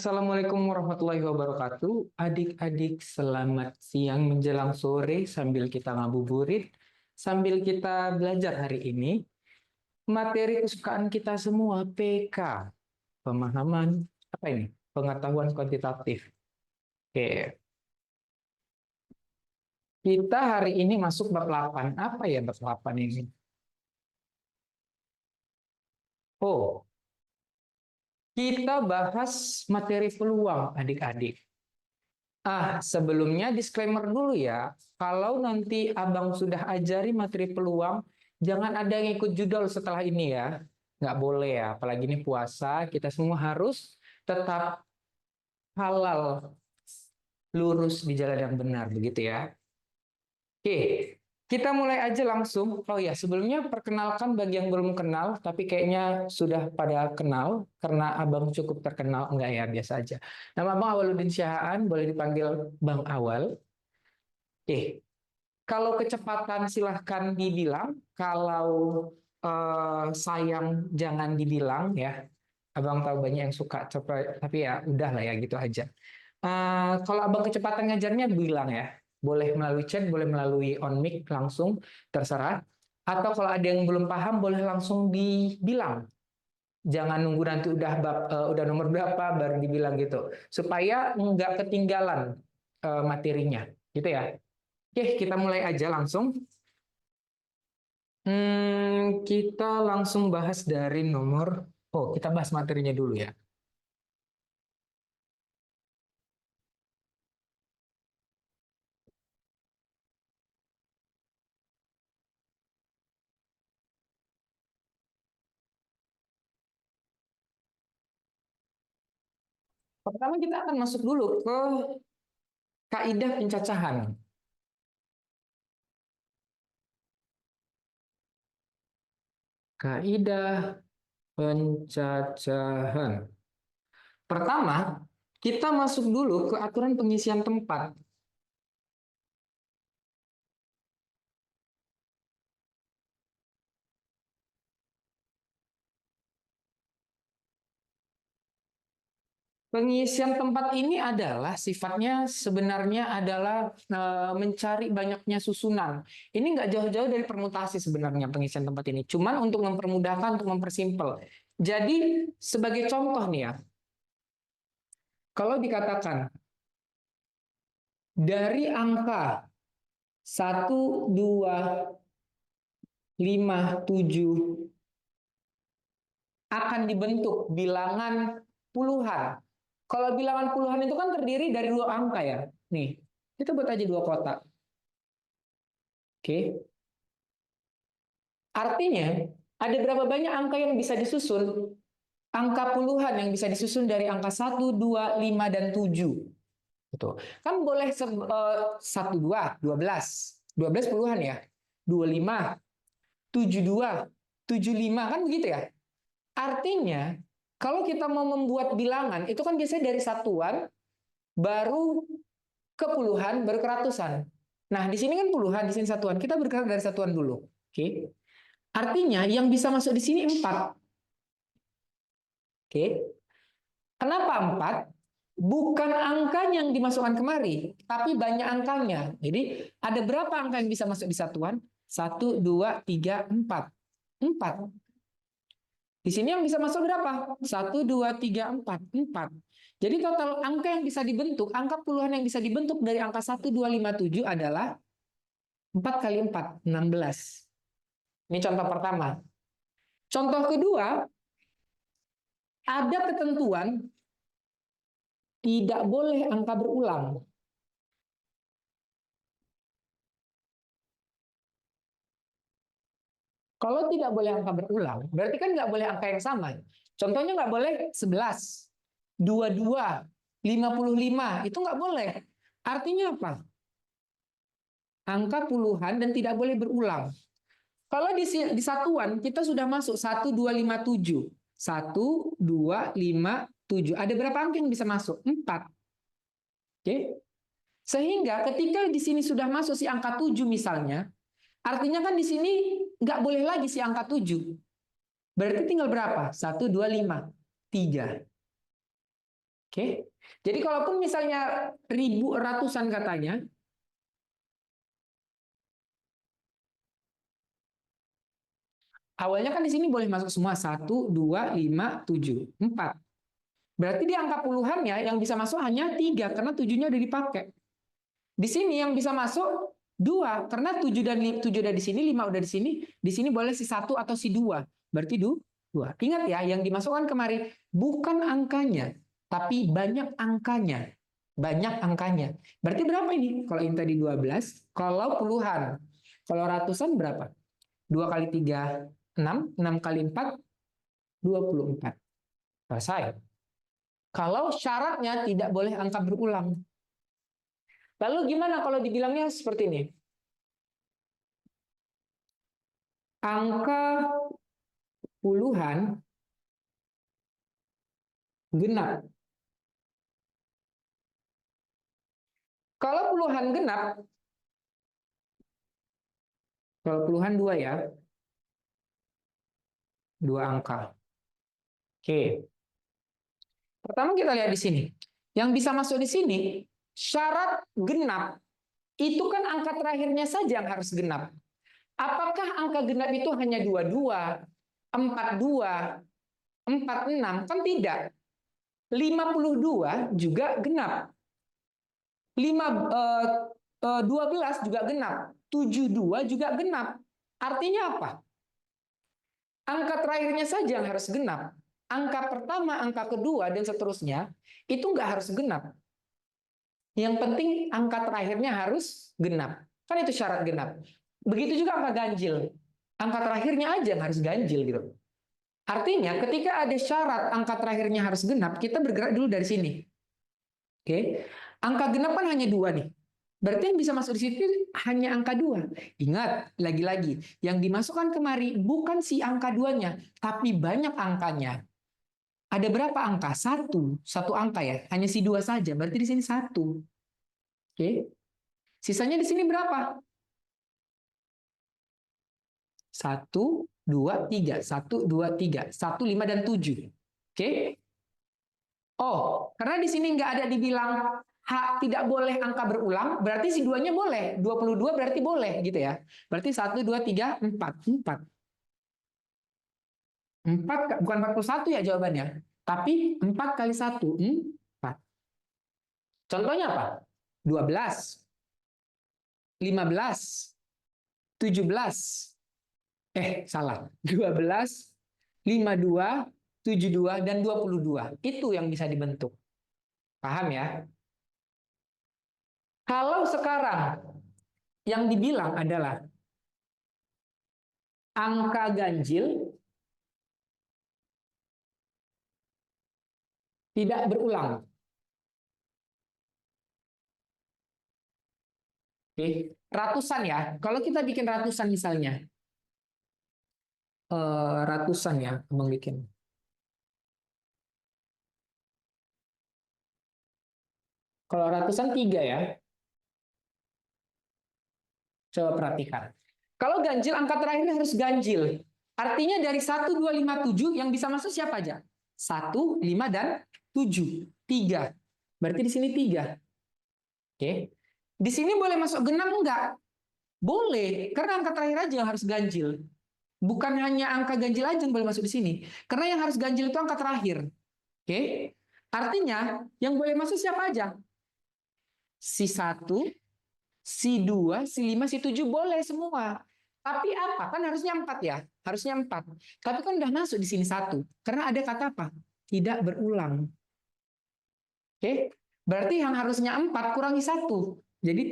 Assalamualaikum warahmatullahi wabarakatuh. Adik-adik, selamat siang menjelang sore sambil kita ngabuburit, sambil kita belajar hari ini. Materi kesukaan kita semua PK, pemahaman apa ini? Pengetahuan kuantitatif. Oke. Kita hari ini masuk bab 8. Apa ya bab 8 ini? Oh, kita bahas materi peluang adik-adik. Sebelumnya disclaimer dulu ya. Kalau nanti abang sudah ajari materi peluang, jangan ada yang ikut judul setelah ini ya. Nggak boleh ya, apalagi ini puasa, kita semua harus tetap halal, lurus di jalan yang benar, begitu ya. Oke, kita mulai aja langsung. Oh ya, sebelumnya perkenalkan bagi yang belum kenal, tapi kayaknya sudah pada kenal, karena abang cukup terkenal. Enggak ya, biasa aja. Nama abang Awaludin Syahaan, boleh dipanggil Bang Awal. Oke, kalau kecepatan silahkan dibilang, kalau sayang jangan dibilang ya. Abang tahu banyak yang suka cepat, tapi ya udah lah ya gitu aja. Kalau abang kecepatan ngajarnya bilang ya, boleh melalui chat, boleh melalui on mic langsung, terserah. Atau kalau ada yang belum paham, boleh langsung dibilang. Jangan nunggu nanti udah nomor berapa baru dibilang gitu, supaya nggak ketinggalan materinya, gitu ya. Oke, kita mulai aja langsung. Kita langsung bahas dari nomor. Oh, kita bahas materinya dulu ya. Pertama kita akan masuk dulu ke kaidah pencacahan. Kaidah pencacahan. Pertama, kita masuk dulu ke aturan pengisian tempat. Pengisian tempat ini adalah sifatnya sebenarnya adalah mencari banyaknya susunan. Ini nggak jauh-jauh dari permutasi sebenarnya pengisian tempat ini. Cuman untuk mempermudahkan, untuk mempersimpel. Jadi sebagai contoh nih ya, kalau dikatakan dari angka 1257 akan dibentuk bilangan puluhan. Kalau bilangan puluhan itu kan terdiri dari dua angka ya. Nih, kita buat aja dua kotak. Oke. Artinya, ada berapa banyak angka yang bisa disusun? Angka puluhan yang bisa disusun dari angka 1, 2, 5, dan 7. Gitu. Kan boleh 1, 2, 12. 12 puluhan ya. 25, 72, 75, kan begitu ya? Artinya, kalau kita mau membuat bilangan, itu kan biasanya dari satuan, baru ke puluhan, baru ke ratusan. Nah, di sini kan puluhan, di sini satuan. Kita bergerak dari satuan dulu. Oke. Artinya, yang bisa masuk di sini 4. Oke. Kenapa 4? Bukan angkanya yang dimasukkan kemari, tapi banyak angkanya. Jadi, ada berapa angka yang bisa masuk di satuan? 1, 2, 3, 4. 4. Di sini yang bisa masuk berapa? 1, 2, 3, 4. 4. Jadi total angka yang bisa dibentuk, angka puluhan yang bisa dibentuk dari angka 1, 2, 5, 7 adalah 4 kali 4, 16. Ini contoh pertama. Contoh kedua, ada ketentuan tidak boleh angka berulang. Kalau tidak boleh angka berulang, berarti kan nggak boleh angka yang sama. Contohnya nggak boleh 11, 22, 55, itu nggak boleh. Artinya apa? Angka puluhan dan tidak boleh berulang. Kalau di satuan, kita sudah masuk 1, 2, 5, 7. 1, 2, 5, 7. Ada berapa angka yang bisa masuk? 4. Oke. Sehingga ketika di sini sudah masuk si angka 7 misalnya, artinya kan di sini nggak boleh lagi si angka 7. Berarti tinggal berapa? 1, 2, 5. 3. Oke. Jadi kalaupun misalnya ribu ratusan katanya, awalnya kan di sini boleh masuk semua 1, 2, 5, 7, 4. Berarti di angka puluhannya yang bisa masuk hanya 3 karena 7-nya udah dipakai. Di sini yang bisa masuk 2 karena 7 udah di sini, 5 udah di sini. Di sini boleh si 1 atau si 2. Berarti 2. Ingat ya, yang dimasukkan kemari bukan angkanya, tapi banyak angkanya. Banyak angkanya. Berarti berapa ini? Kalau ini tadi 12, kalau puluhan. Kalau ratusan berapa? 2 kali 3, 6. 6 kali 4, 24. Selesai. Kalau syaratnya tidak boleh angka berulang. Lalu gimana kalau dibilangnya seperti ini? Angka puluhan genap. Kalau puluhan genap, kalau puluhan 2 ya, 2 angka. Oke. Pertama kita lihat di sini. Yang bisa masuk di sini, syarat genap, itu kan angka terakhirnya saja yang harus genap. Apakah angka genap itu hanya 22, 42, 46? Kan tidak. 52 juga genap. 12 juga genap. 72 juga genap. Artinya apa? Angka terakhirnya saja yang harus genap. Angka pertama, angka kedua, dan seterusnya, itu nggak harus genap. Yang penting angka terakhirnya harus genap. Kan itu syarat genap. Begitu juga angka ganjil. Angka terakhirnya aja yang harus ganjil gitu. Artinya ketika ada syarat angka terakhirnya harus genap, kita bergerak dulu dari sini. Oke. Angka genap kan hanya 2 nih. Berarti yang bisa masuk di situ hanya angka 2. Ingat, lagi-lagi, yang dimasukkan kemari bukan si angka 2-nya, tapi banyak angkanya. Ada berapa angka? 1 angka ya. Hanya si 2 saja. Berarti di sini 1. Oke. Sisanya di sini berapa? 1, 2, 3. 1, 2, 3. 1, 5, dan 7. Oke. Oh, karena di sini nggak ada dibilang tidak boleh angka berulang, berarti si 2-nya boleh. 22 berarti boleh gitu ya. Berarti 1, 2, 3, 4. 4. 4 bukan 41 ya jawabannya. Tapi 4 kali 1, 4. Contohnya apa? 12, 15, 17. Salah. 12, 52, 72, dan 22. Itu yang bisa dibentuk. Paham ya? Kalau sekarang yang dibilang adalah angka ganjil tidak berulang. Oke, ratusan ya. Kalau kita bikin ratusan misalnya, ratusan ya, abang bikin. Kalau ratusan 3 ya. Coba perhatikan. Kalau ganjil, angka terakhirnya harus ganjil. Artinya dari 1, 2, 5, 7 yang bisa masuk siapa aja? 1, 5, dan 7. 3. Berarti di sini 3. Oke. Di sini boleh masuk genap enggak? Boleh, karena angka terakhir aja yang harus ganjil. Bukan hanya angka ganjil aja yang boleh masuk di sini. Karena yang harus ganjil itu angka terakhir. Oke. Artinya yang boleh masuk siapa aja? Si 1, si 2, si 5, si 7 boleh semua. Tapi apa? Kan harusnya 4 ya. Harusnya 4. Tapi kan udah masuk di sini 1. Karena ada kata apa? Tidak berulang. Oke. Berarti yang harusnya 4 kurangi 1. Jadi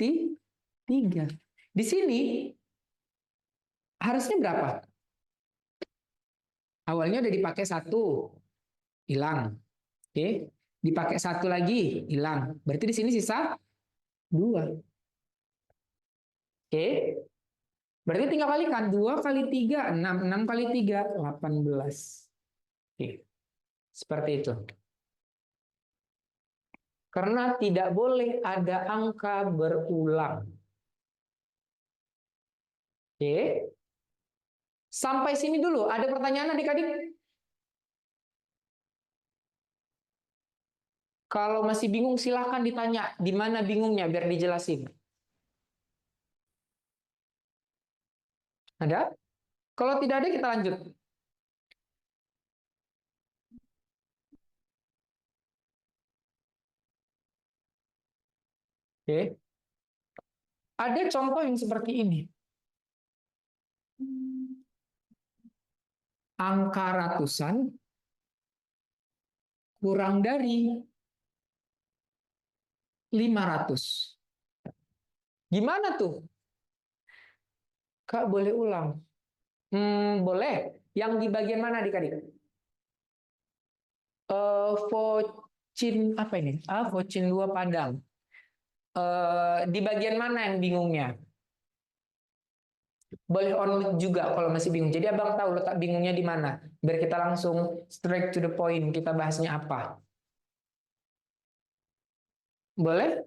3. Di sini harusnya berapa? Awalnya udah dipakai 1. Hilang. Oke. Dipakai 1 lagi. Hilang. Berarti di sini sisa 2. Oke. Berarti tinggal kalikan. 2 kali 3, 6. 6 kali 3, 18. Oke. Seperti itu. Karena tidak boleh ada angka berulang. Oke. Sampai sini dulu. Ada pertanyaan adik-adik? Kalau masih bingung silahkan ditanya di mana bingungnya biar dijelasin. Ada? Kalau tidak ada kita lanjut. Oke. Ada contoh yang seperti ini. Angka ratusan kurang dari 500. Gimana tuh? Kak, boleh ulang? Boleh. Yang di bagian mana adik-adik? Vocin apa ini? Vocin 2 Padang. Di bagian mana yang bingungnya? Boleh on juga kalau masih bingung. Jadi abang tahu letak bingungnya di mana. Biar kita langsung straight to the point. Kita bahasnya apa? Boleh?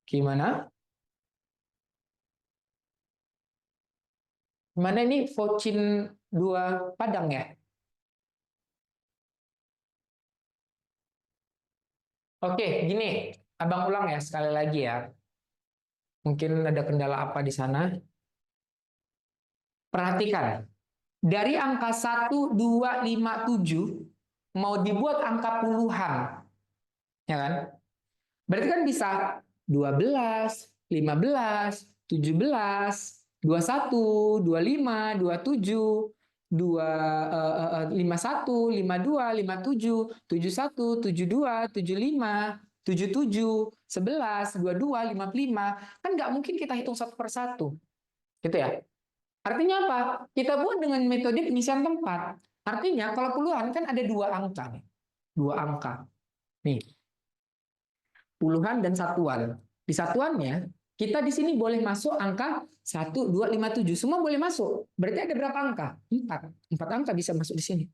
Gimana? Mana ini Vocin 2 Padang ya? Oke, gini. Abang ulang ya sekali lagi ya. Mungkin ada kendala apa di sana. Perhatikan. Dari angka 1, 2, 5, 7 mau dibuat angka puluhan. Ya kan? Berarti kan bisa 12, 15, 17, 21, 25, 27, 51, 52, 57, 71, 72, 75, 77, 11, 22, 55. Kan nggak mungkin kita hitung satu per satu. Gitu ya. Artinya apa? Kita buat dengan metode pengisian tempat. Artinya kalau puluhan kan ada dua angka. Dua angka. Nih, puluhan dan satuan. Di satuannya, kita di sini boleh masuk angka 1, 2, 5, 7. Semua boleh masuk. Berarti ada berapa angka? 4. 4 angka bisa masuk di sini.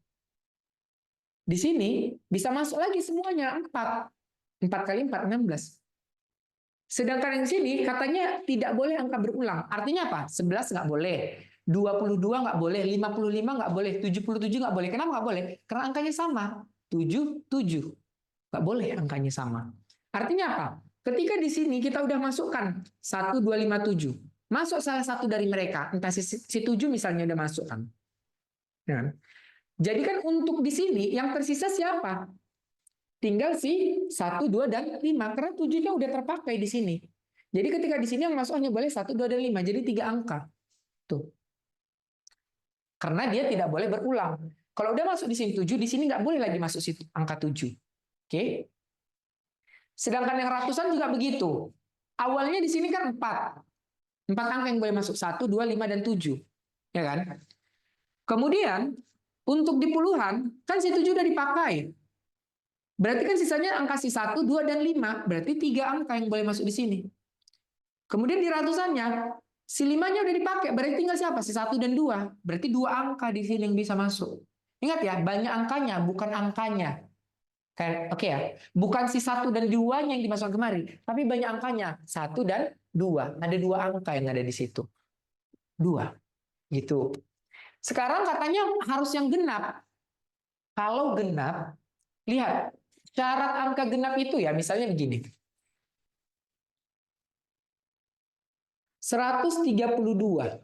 Di sini bisa masuk lagi semuanya 4. 4 kali 4, 16. Sedangkan yang sini katanya tidak boleh angka berulang. Artinya apa? 11 nggak boleh. 22 nggak boleh. 55 nggak boleh. 77 nggak boleh. Kenapa nggak boleh? Karena angkanya sama. 7, 7. Nggak boleh angkanya sama. Artinya apa? Ketika di sini kita udah masukkan 1, 2, 5, 7. Masuk salah satu dari mereka. Entah si 7 misalnya udah masuk kan. Ya. Jadi kan untuk di sini yang tersisa siapa? Tinggal si 1, 2, dan 5. Karena 7-nya udah terpakai di sini. Jadi ketika di sini yang masuk hanya boleh 1, 2, dan 5. Jadi 3 angka. Tuh. Karena dia tidak boleh berulang. Kalau udah masuk di sini 7, di sini nggak boleh lagi masuk situ angka 7. Oke. Sedangkan yang ratusan juga begitu. Awalnya di sini kan 4. 4 angka yang boleh masuk. 1, 2, 5, dan 7. Ya kan? Kemudian, untuk di puluhan, kan si 7 udah dipakai. Berarti kan sisanya angka si 1, 2, dan 5. Berarti 3 angka yang boleh masuk di sini. Kemudian di ratusannya, si 5-nya udah dipakai. Berarti tinggal siapa? Si 1 dan 2. Berarti 2 angka di sini yang bisa masuk. Ingat ya, banyak angkanya, bukan angkanya. Oke ya, bukan si 1 dan 2-nya yang dimasukkan kemari, tapi banyak angkanya. 1 dan 2. Ada 2 angka yang ada di situ. 2. Gitu. Sekarang katanya harus yang genap. Kalau genap, lihat. Syarat angka genap itu ya, misalnya begini. 132.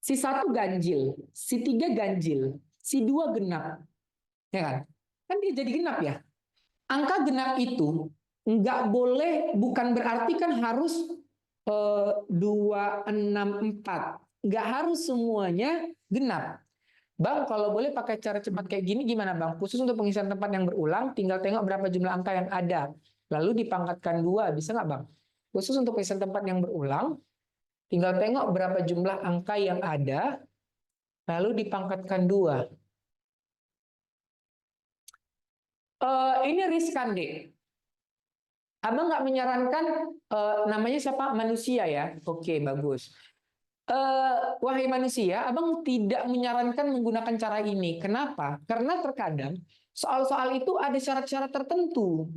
Si 1 ganjil, si 3 ganjil, si 2 genap. Ya kan? Kan dia jadi genap ya. Angka genap itu nggak boleh, bukan berarti kan harus 2, 6, 4. Nggak harus semuanya genap. Bang, kalau boleh pakai cara cepat kayak gini gimana Bang? Khusus untuk pengisian tempat yang berulang, tinggal tengok berapa jumlah angka yang ada. Lalu dipangkatkan 2, bisa nggak Bang? Khusus untuk pengisian tempat yang berulang, tinggal tengok berapa jumlah angka yang ada, lalu dipangkatkan 2. Ini riskan deh. Abang nggak menyarankan namanya siapa? Manusia ya. Oke, bagus. Wahai manusia, abang tidak menyarankan menggunakan cara ini. Kenapa? Karena terkadang soal-soal itu ada syarat-syarat tertentu.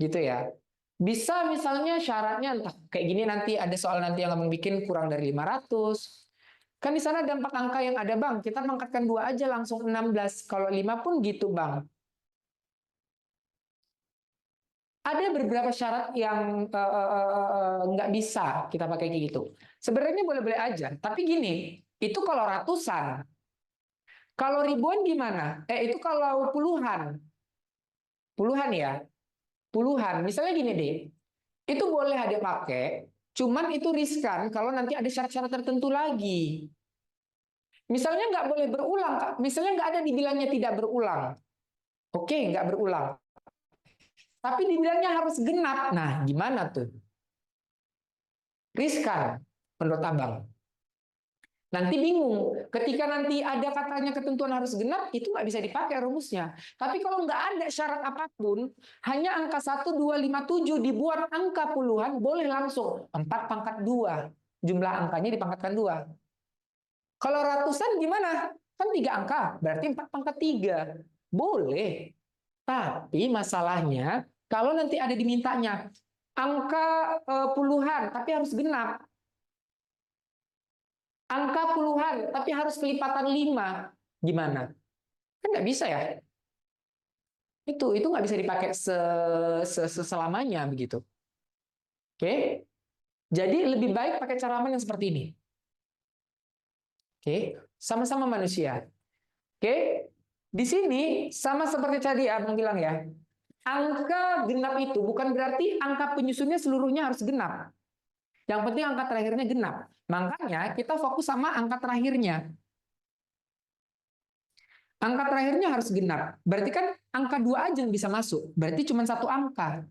Gitu ya. Bisa misalnya syaratnya entah kayak gini, nanti ada soal nanti yang abang bikin kurang dari 500. Kan di sana ada 4 angka yang ada, Bang. Kita pangkatkan 2 aja langsung 16. Kalau 5 pun gitu, Bang. Ada beberapa syarat yang nggak bisa kita pakai kayak gitu. Sebenarnya boleh-boleh aja. Tapi gini, itu kalau ratusan. Kalau ribuan gimana? Itu kalau puluhan. Puluhan ya. Puluhan. Misalnya gini deh. Itu boleh ada pakai. Cuman itu riskan kalau nanti ada syarat-syarat tertentu lagi. Misalnya nggak boleh berulang, Kak. Misalnya nggak ada dibilangnya tidak berulang. Oke, nggak berulang. Tapi dibilangnya harus genap. Nah, gimana tuh? Riskan, menurut Abang. Nanti bingung. Ketika nanti ada katanya ketentuan harus genap, itu nggak bisa dipakai rumusnya. Tapi kalau nggak ada syarat apapun, hanya angka 1, 2, 5, 7 dibuat angka puluhan, boleh langsung 4 pangkat 2. Jumlah angkanya dipangkatkan 2. Kalau ratusan gimana? Kan 3 angka, berarti 4 pangkat 3. Boleh. Tapi masalahnya, kalau nanti ada dimintanya, angka puluhan, tapi harus genap. Angka puluhan, tapi harus kelipatan 5. Gimana? Kan nggak bisa ya. Itu nggak bisa dipakai selamanya begitu. Oke? Jadi lebih baik pakai cara aman yang seperti ini. Oke? Sama-sama manusia. Oke? Di sini sama seperti tadi Abang bilang ya. Angka genap itu bukan berarti angka penyusunnya seluruhnya harus genap. Yang penting angka terakhirnya genap. Makanya kita fokus sama angka terakhirnya. Angka terakhirnya harus genap. Berarti kan angka 2 aja yang bisa masuk. Berarti cuma 1 angka.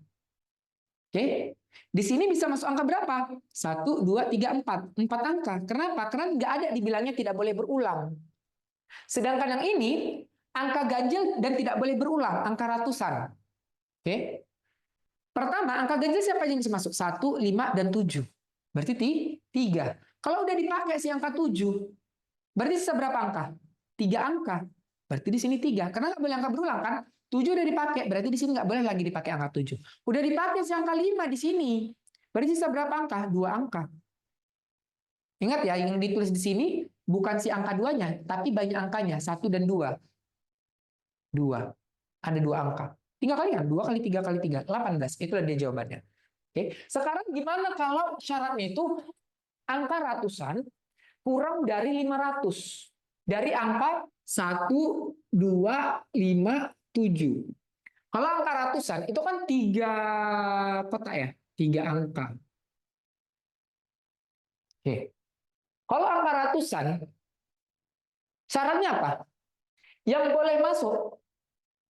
Oke? Di sini bisa masuk angka berapa? 1, 2, 3, 4. 4 angka. Kenapa? Karena nggak ada dibilangnya tidak boleh berulang. Sedangkan yang ini, angka ganjil dan tidak boleh berulang. Angka ratusan. Oke? Pertama, angka ganjil siapa yang bisa masuk? 1, 5, dan 7. Berarti 3. Kalau udah dipakai si angka 7, berarti sisa berapa angka? 3 angka. Berarti di sini 3. Karena nggak boleh angka berulang kan? 7 udah dipakai, berarti di sini nggak boleh lagi dipakai angka 7. Udah dipakai si angka 5 di sini. Berarti sisa berapa angka? 2 angka. Ingat ya, yang ditulis di sini bukan si angka 2-nya, tapi banyak angkanya, 1 dan 2. 2. Ada 2 angka. Tinggal kalian, 2 kali 3 kali 3, 18. Itulah dia jawabannya. Oke. Sekarang gimana kalau syaratnya itu angka ratusan kurang dari 500? Dari angka 1, 2, 5, 7. Kalau angka ratusan itu kan 3 kotak ya, 3 angka. Oke. Kalau angka ratusan, syaratnya apa? Yang boleh masuk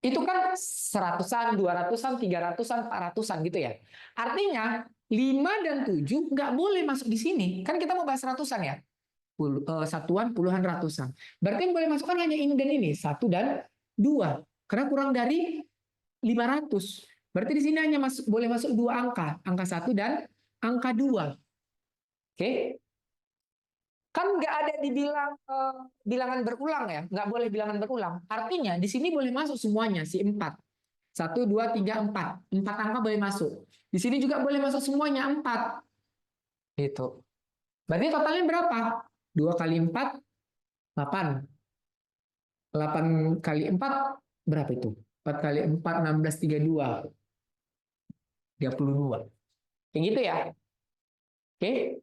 itu kan 100-an, 200-an, 300-an, 400-an gitu ya. Artinya 5 dan 7 nggak boleh masuk di sini. Kan kita mau bahas ratusan ya. Satuan, puluhan, ratusan. Berarti yang boleh masuk kan hanya ini dan ini, 1 dan 2. Karena kurang dari 500. Berarti di sini hanya boleh masuk 2 angka. Angka 1 dan angka 2. Oke? Kan nggak ada dibilang bilangan berulang ya. Nggak boleh bilangan berulang. Artinya di sini boleh masuk semuanya, si 4. 1, 2, 3, 4. 4 angka boleh masuk. Di sini juga boleh masuk semuanya, 4. Gitu. Berarti totalnya berapa? 2 kali 4, 8. 8 kali 4, berapa itu? 4 kali 4, 16, 32. 32. Kayak gitu ya. Oke.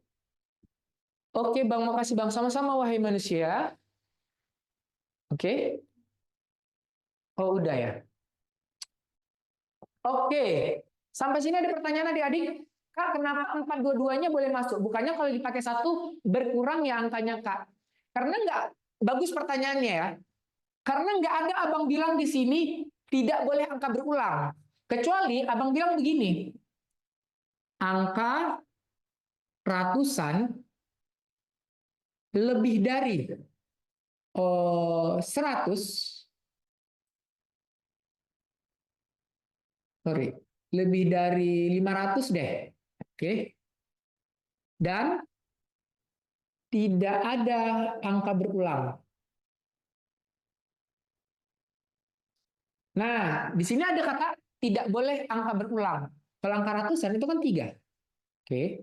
Oke, Bang, makasih Bang. Sama-sama, wahai manusia. Oke. Oh, udah ya. Oke. Sampai sini ada pertanyaan adik-adik? Kak, kenapa 4 dua-duanya boleh masuk? Bukannya kalau dipakai 1, berkurang ya angkanya, Kak? Karena nggak, bagus pertanyaannya ya. Karena nggak ada abang bilang di sini tidak boleh angka berulang. Kecuali abang bilang begini, angka ratusan lebih dari 100, sorry, lebih dari 500 deh. Oke. Dan tidak ada angka berulang. Nah, di sini ada kata tidak boleh angka berulang. Kalau angka ratusan itu kan 3. Oke.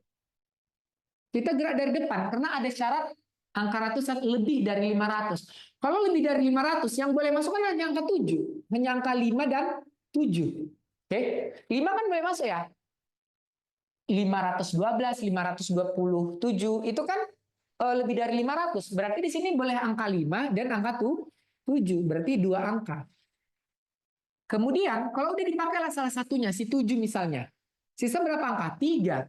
Kita gerak dari depan karena ada syarat Angka ratusan lebih dari 500. Kalau lebih dari 500, yang boleh masuk kan hanya angka 7. Hanya angka 5 dan 7. Oke, 5 kan boleh masuk ya. 512, 527, itu kan lebih dari 500. Berarti di sini boleh angka 5 dan angka 7. Berarti 2 angka. Kemudian, kalau udah dipakailah salah satunya, si 7 misalnya. Sisa berapa angka? 3.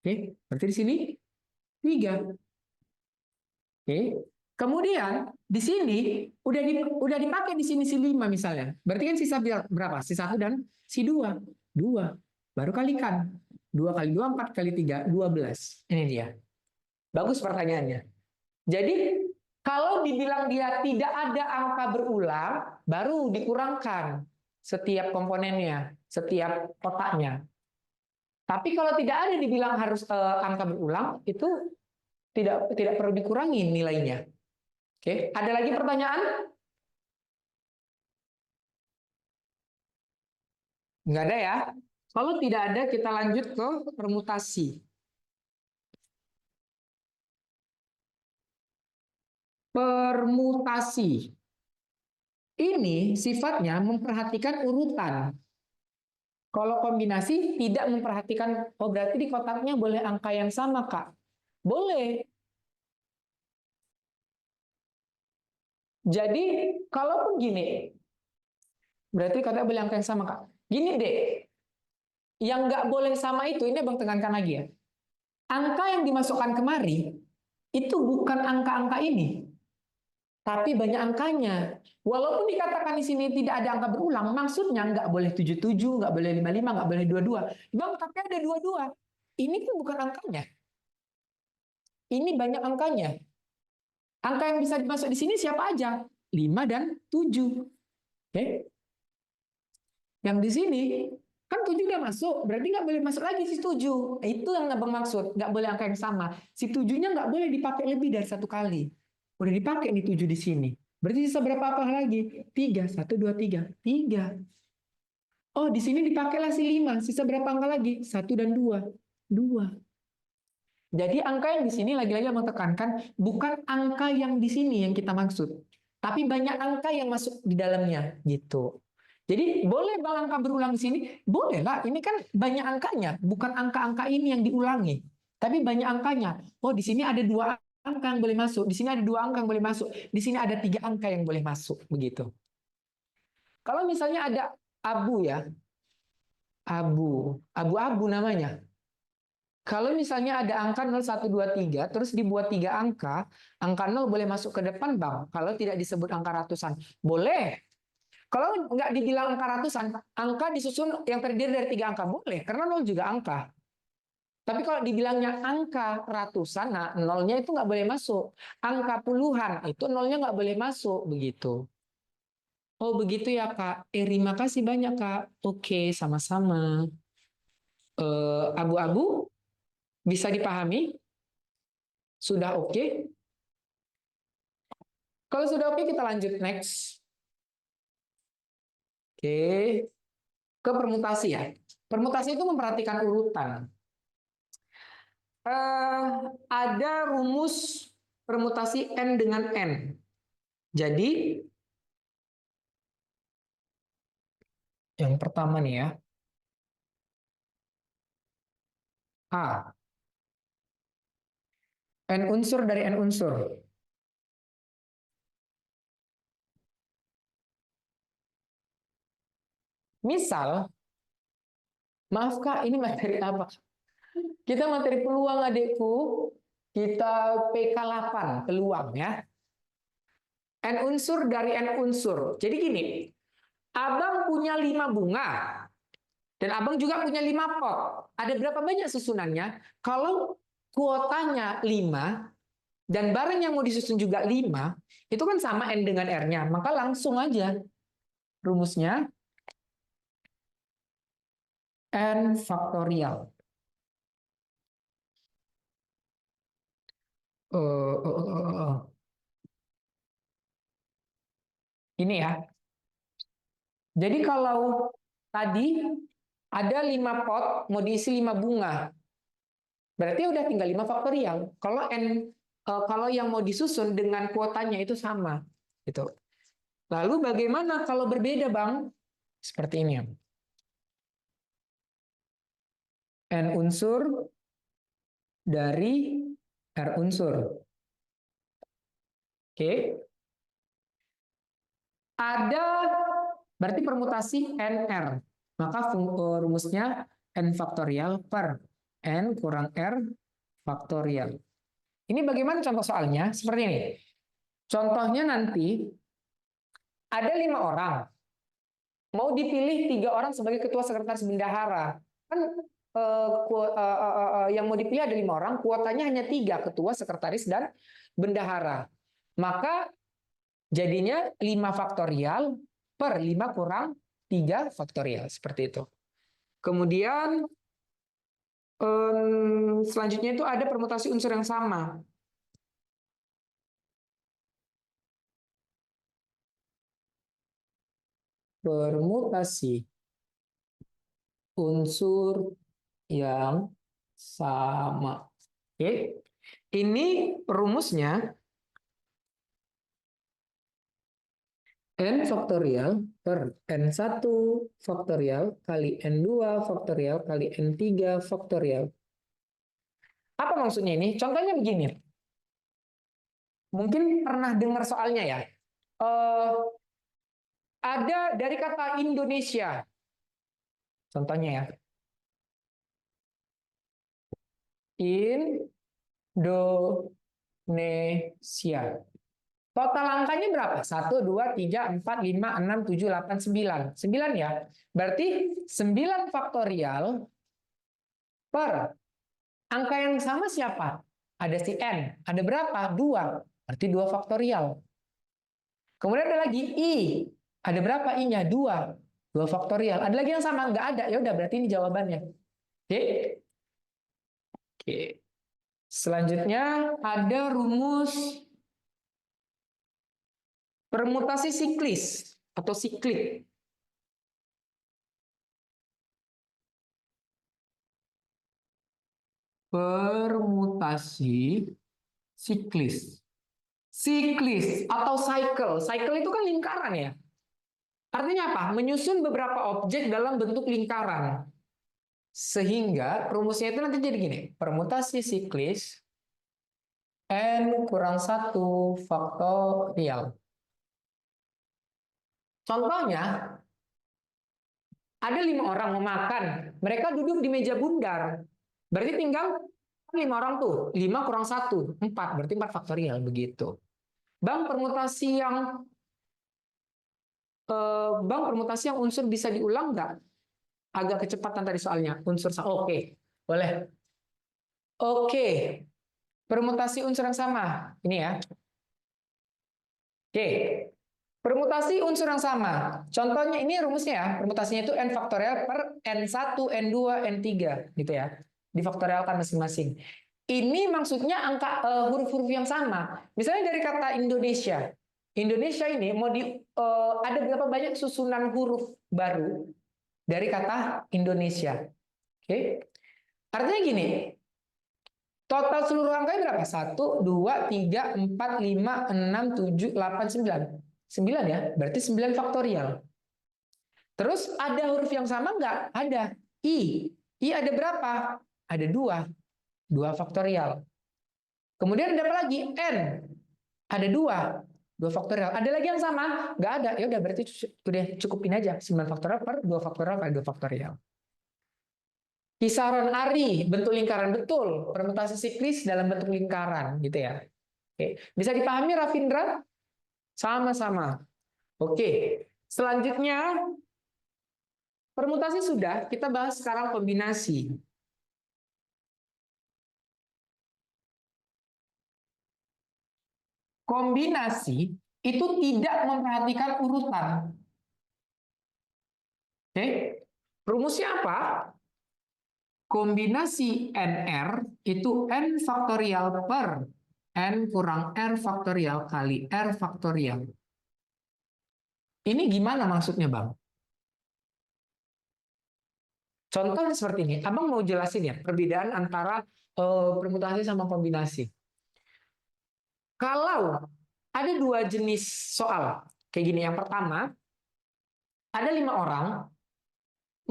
Oke, berarti di sini 3. Oke. Kemudian di sini udah dipakai di sini si 5 misalnya. Berarti kan sisa berapa? Si 1 dan si 2. 2. Baru kalikan. 2 kali 2, 4 kali 3, 12. Ini dia. Bagus pertanyaannya. Jadi kalau dibilang dia tidak ada angka berulang, baru dikurangkan setiap komponennya, setiap kotaknya. Tapi kalau tidak ada dibilang harus angka berulang, itu tidak perlu dikurangi nilainya. Oke, ada lagi pertanyaan? Nggak ada ya? Kalau tidak ada, kita lanjut ke permutasi. Permutasi ini sifatnya memperhatikan urutan. Kalau kombinasi tidak memperhatikan, oh berarti di kotaknya boleh angka yang sama, Kak. Boleh. Jadi, kalaupun gini, berarti kotaknya boleh angka yang sama, Kak. Gini deh, yang nggak boleh sama itu, ini Abang tekankan lagi ya. Angka yang dimasukkan kemari, itu bukan angka-angka ini. Tapi banyak angkanya. Walaupun dikatakan di sini tidak ada angka berulang, maksudnya nggak boleh 77, nggak boleh 55, nggak boleh 22. Bang, tapi ada 22. Ini kan bukan angkanya. Ini banyak angkanya. Angka yang bisa dimasuk di sini siapa aja? 5 dan 7. Oke? Yang di sini, kan 7 udah masuk, berarti nggak boleh masuk lagi si 7. Itu yang Abang maksud, nggak boleh angka yang sama. Si 7-nya nggak boleh dipakai lebih dari 1 kali. Udah dipakai nih 7 di sini. Berarti sisa berapa apa lagi? 3, 1, 2, 3. 3. Oh, di sini dipakailah si 5. Sisa berapa angka lagi? 1 dan 2. 2. Jadi angka yang di sini lagi-lagi Abang tekankan, bukan angka yang di sini yang kita maksud. Tapi banyak angka yang masuk di dalamnya. Gitu. Jadi boleh Bang angka berulang di sini? Boleh lah. Ini kan banyak angkanya. Bukan angka-angka ini yang diulangi. Tapi banyak angkanya. Oh, di sini ada 2 angka yang boleh masuk. Di sini ada 2 angka yang boleh masuk. Di sini ada 3 angka yang boleh masuk. Begitu. Kalau misalnya ada abu ya. Abu-abu namanya. Kalau misalnya ada angka 0, 1, 2, 3, terus dibuat 3 angka 0 boleh masuk ke depan, Bang. Kalau tidak disebut angka ratusan. Boleh. Kalau nggak dibilang angka ratusan, angka disusun yang terdiri dari 3 angka. Boleh, karena 0 juga angka. Tapi kalau dibilangnya angka ratusan, nah nolnya itu nggak boleh masuk. Angka puluhan, itu nolnya nggak boleh masuk. Begitu. Oh begitu ya, Kak. Terima kasih banyak, Kak. Oke, sama-sama. Abu-abu, bisa dipahami? Sudah oke? Kalau sudah oke, kita lanjut next. Oke, ke permutasi ya. Permutasi itu memperhatikan urutan. Ada rumus permutasi N dengan N. Jadi, yang pertama nih ya. A. N unsur dari N unsur. Misal, maaf Kak, ini materi apa? Kita materi peluang adikku, kita PK 8, peluang ya. N unsur dari N unsur. Jadi gini, Abang punya 5 bunga, dan Abang juga punya 5 pot. Ada berapa banyak susunannya? Kalau kuotanya 5, dan barang yang mau disusun juga 5, itu kan sama N dengan R-nya. Maka langsung aja rumusnya N faktorial. Ini ya. Jadi kalau tadi ada 5 pot, mau diisi 5 bunga. Berarti udah tinggal 5 faktorial. Kalau N kalau yang mau disusun dengan kuotanya itu sama, gitu. Lalu bagaimana kalau berbeda, Bang? Seperti ini. N unsur dari R unsur. Oke. Ada berarti permutasi NR. Maka rumusnya N faktorial per N kurang R faktorial. Ini bagaimana contoh soalnya? Seperti ini. Contohnya nanti ada 5 orang. Mau dipilih 3 orang sebagai ketua sekretaris bendahara. Kan yang mau dipilih ada 5 orang, kuotanya hanya 3, ketua, sekretaris, dan bendahara. Maka jadinya 5 faktorial per 5 kurang 3 faktorial. Seperti itu. Kemudian selanjutnya itu ada permutasi unsur yang sama. Permutasi unsur yang sama. Oke. Ini rumusnya N faktorial per N1 faktorial kali N2 faktorial kali N3 faktorial. Apa maksudnya ini? Contohnya begini. Mungkin pernah dengar soalnya ya. Ada dari kata Indonesia. Contohnya ya. Indonesia. Total angkanya berapa? 1, 2, 3, 4, 5, 6, 7, 8, 9. 9 ya. Berarti 9 faktorial per angka yang sama siapa? Ada si N. Ada berapa? 2. Berarti 2 faktorial. Kemudian ada lagi I. Ada berapa I-nya? 2. 2 faktorial. Ada lagi yang sama? Nggak ada. Ya udah, berarti ini jawabannya. Oke. Oke. Selanjutnya ada rumus permutasi siklis atau siklik. Permutasi siklis. Siklis atau cycle. Cycle itu kan lingkaran ya. Artinya apa? Menyusun beberapa objek dalam bentuk lingkaran. Sehingga rumusnya itu nanti jadi gini. Permutasi siklis N kurang 1 faktorial. Contohnya, ada 5 orang mau makan. Mereka duduk di meja bundar. Berarti tinggal 5 orang tuh. 5 kurang 1, 4. Berarti 4 faktorial begitu. Bang, permutasi yang unsur bisa diulang nggak? Agak kecepatan tadi soalnya. Unsur oke. Boleh. Oke. Permutasi unsur yang sama. Ini ya. Oke. Permutasi unsur yang sama. Contohnya ini rumusnya ya. Permutasinya itu N faktorial per N1, N2, N3 gitu ya. Difaktorialkan masing-masing. Ini maksudnya angka huruf-huruf yang sama. Misalnya dari kata Indonesia. Indonesia ini ada berapa banyak susunan huruf baru dari kata Indonesia. Oke. Artinya gini. Total seluruh angkanya berapa? 1, 2, 3, 4, 5, 6, 7, 8, 9. 9 ya, berarti 9 faktorial. Terus ada huruf yang sama nggak? Ada. I. I ada berapa? Ada 2. 2 faktorial. Kemudian ada apa lagi? N. Ada 2. 2 faktorial. Ada lagi yang sama? Nggak ada. Ya udah, berarti udah cukupin aja. 9 faktorial per 2 faktorial kali 2 faktorial. Kisaran ARI, bentuk lingkaran. Betul. Permutasi siklis dalam bentuk lingkaran. Gitu ya. Oke. Bisa dipahami, Rafindra? Sama-sama. Oke. Selanjutnya, permutasi sudah. Kita bahas sekarang kombinasi. Kombinasi itu tidak memperhatikan urutan. Oke. Rumusnya apa? Kombinasi NR itu N faktorial per N kurang R faktorial kali R faktorial. Ini gimana maksudnya, Bang? Contohnya seperti ini. Abang mau jelasin ya perbedaan antara permutasi sama kombinasi. Kalau ada dua jenis soal, kayak gini. Yang pertama, ada 5 orang,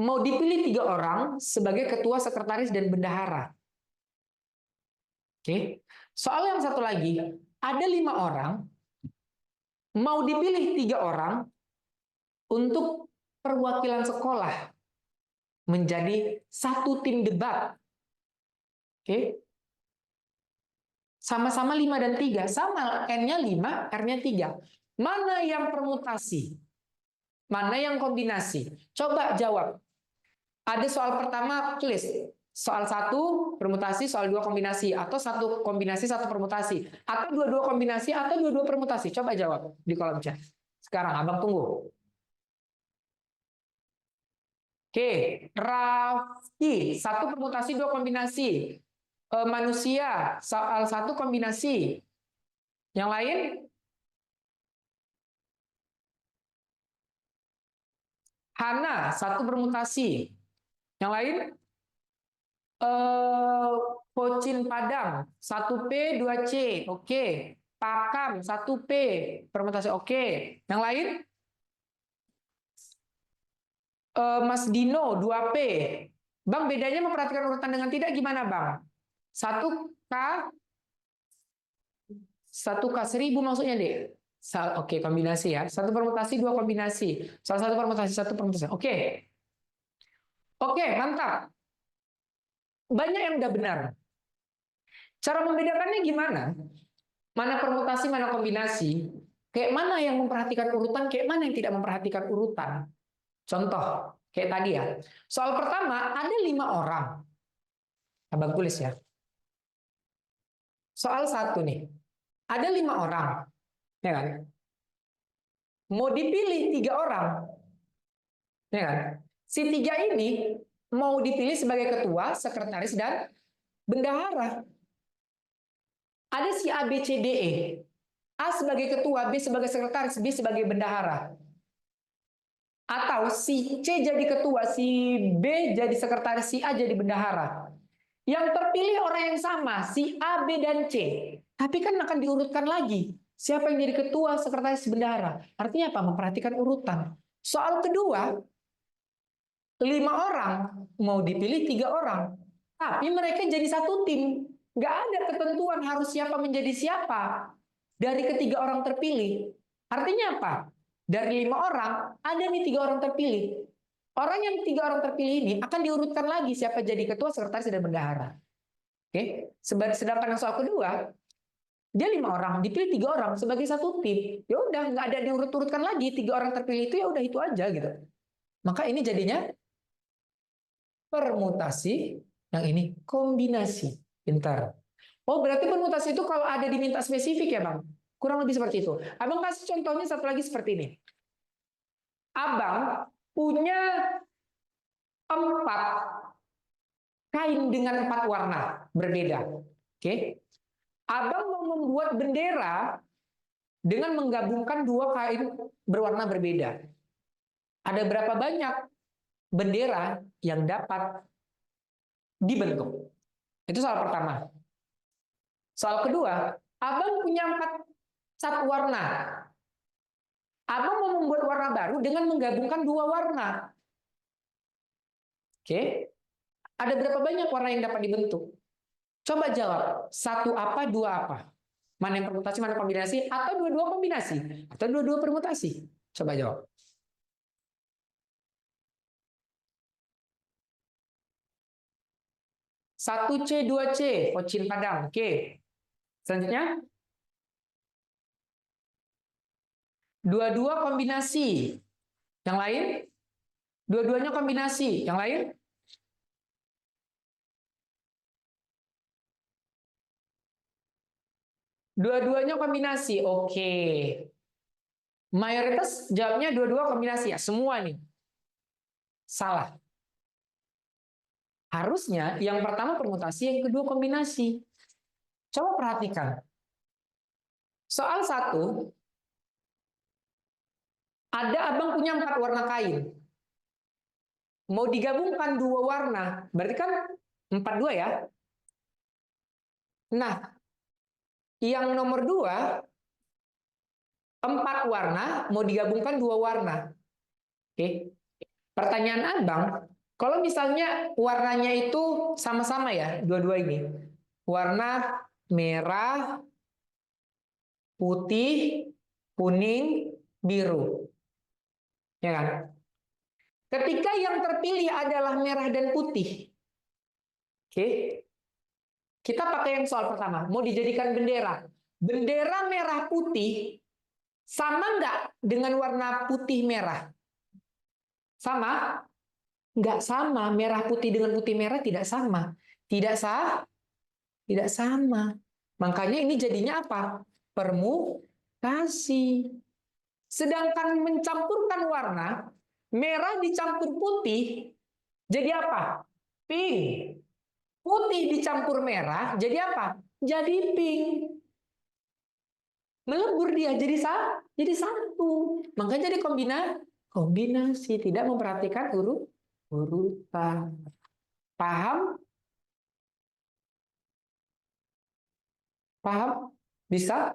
mau dipilih 3 orang sebagai ketua, sekretaris, dan bendahara. Oke. Soal yang satu lagi, ada 5 orang, mau dipilih 3 orang untuk perwakilan sekolah menjadi satu tim debat. Oke. Sama-sama 5 dan 3. Sama, N-nya 5, R-nya 3. Mana yang permutasi? Mana yang kombinasi? Coba jawab. Ada soal pertama, tulis. Soal 1 permutasi, soal 2 kombinasi. Atau 1 kombinasi, 1 permutasi. Atau 2-2 kombinasi, atau 2-2 permutasi. Coba jawab di kolom chat. Sekarang, Abang tunggu. Oke, Raffi. 1 permutasi, 2 kombinasi. Manusia, soal 1 kombinasi. Yang lain? Hana, 1 permutasi. Yang lain? Pocin Padang, 1P, 2C. Oke. Pakam, 1P. Permutasi. Oke. Yang lain? Mas Dino, 2P. Bang, bedanya memperhatikan urutan dengan tidak gimana, Bang? 1K, 1K 1000 maksudnya, Dek. Oke, kombinasi ya. 1 permutasi, 2 kombinasi. Salah 1 permutasi, 1 permutasi. Oke. Oke, mantap. Banyak yang udah benar. Cara membedakannya gimana? Mana permutasi, mana kombinasi? Kayak mana yang memperhatikan urutan, kayak mana yang tidak memperhatikan urutan? Contoh, kayak tadi ya. Soal pertama, ada 5 orang. Abang tulis ya. Soal 1 nih. Ada 5 orang. Ya kan? Mau dipilih 3 orang. Ya kan? Si 3 ini mau dipilih sebagai ketua, sekretaris, dan bendahara. Ada si A, B, C, D, E. A sebagai ketua, B sebagai sekretaris, B sebagai bendahara. Atau si C jadi ketua, si B jadi sekretaris, si A jadi bendahara. Yang terpilih orang yang sama, si A, B, dan C. Tapi kan akan diurutkan lagi. Siapa yang jadi ketua, sekretaris, bendahara. Artinya apa? Memperhatikan urutan. Soal kedua, 5 orang, mau dipilih 3 orang. Tapi mereka jadi satu tim. Nggak ada ketentuan harus siapa menjadi siapa. Dari ketiga orang terpilih. Artinya apa? Dari 5 orang, ada nih 3 orang terpilih. Orang yang 3 orang terpilih ini akan diurutkan lagi siapa jadi ketua, sekretaris, dan bendahara. Oke, sedangkan yang soal kedua, dia 5 orang, dipilih 3 orang sebagai satu tim. Ya udah, nggak ada diurut-urutkan lagi. 3 orang terpilih itu ya udah itu aja gitu. Maka ini jadinya permutasi, yang ini kombinasi. Pintar. Oh, berarti permutasi itu kalau ada diminta spesifik ya, Bang? Kurang lebih seperti itu. Abang kasih contohnya satu lagi seperti ini. Abang punya 4 kain dengan 4 warna berbeda. Oke. Abang mau membuat bendera dengan menggabungkan 2 kain berwarna berbeda. Ada berapa banyak bendera yang dapat dibentuk? Itu soal pertama. Soal kedua, abang punya 4 cat warna. Abang mau membuat warna baru dengan menggabungkan 2 warna. Oke. Ada berapa banyak warna yang dapat dibentuk? Coba jawab. 1 apa, 2 apa? Mana yang permutasi, mana kombinasi? Atau 2-2 kombinasi? Atau 2-2 permutasi? Coba jawab. 1C, 2C, Pocin Padang. Oke. Selanjutnya, 2-2 kombinasi. Yang lain? Dua-duanya kombinasi. Yang lain? Dua-duanya kombinasi. Oke. Mayoritas jawabnya 2-2 kombinasi ya. Semua nih. Salah. Harusnya yang pertama permutasi, yang kedua kombinasi. Coba perhatikan. Soal 1, ada abang punya 4 warna kain. Mau digabungkan 2 warna, berarti kan 4-2 ya. Nah, Yang nomor 2, 4 warna mau digabungkan 2 warna. Oke. Pertanyaan Abang, kalau misalnya warnanya itu sama-sama ya, dua-dua ini. Warna merah, putih, kuning, biru. Ya kan? Ketika yang terpilih adalah merah dan putih. Oke. Kita pakai yang soal pertama, mau dijadikan bendera. Bendera merah putih sama nggak dengan warna putih merah? Sama? Nggak sama. Merah putih dengan putih merah tidak sama. Tidak sah? Tidak sama. Makanya ini jadinya apa? Permutasi. Sedangkan mencampurkan warna, merah dicampur putih, jadi apa? Pink. Putih dicampur merah, jadi apa? Jadi pink. Melebur dia jadi satu. Makanya jadi kombinasi, tidak memperhatikan urutan. Paham? Paham? Bisa?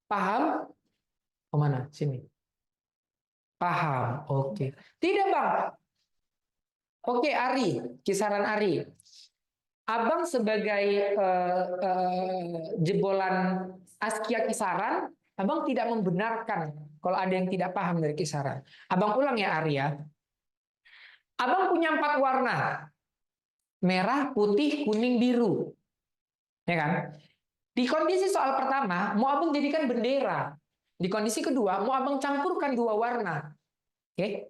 Paham? Kemana? Sini. Paham. Oke. Tidak, Bang. Oke, Ari. Kisaran Ari. Abang sebagai jebolan Askia Kisaran, Abang tidak membenarkan kalau ada yang tidak paham dari Kisaran. Abang ulang ya, Ari ya. Abang punya 4 warna. Merah, putih, kuning, biru. Ya kan? Di kondisi soal pertama, mau abang jadikan bendera. Di kondisi kedua, mau abang campurkan 2 warna. Oke?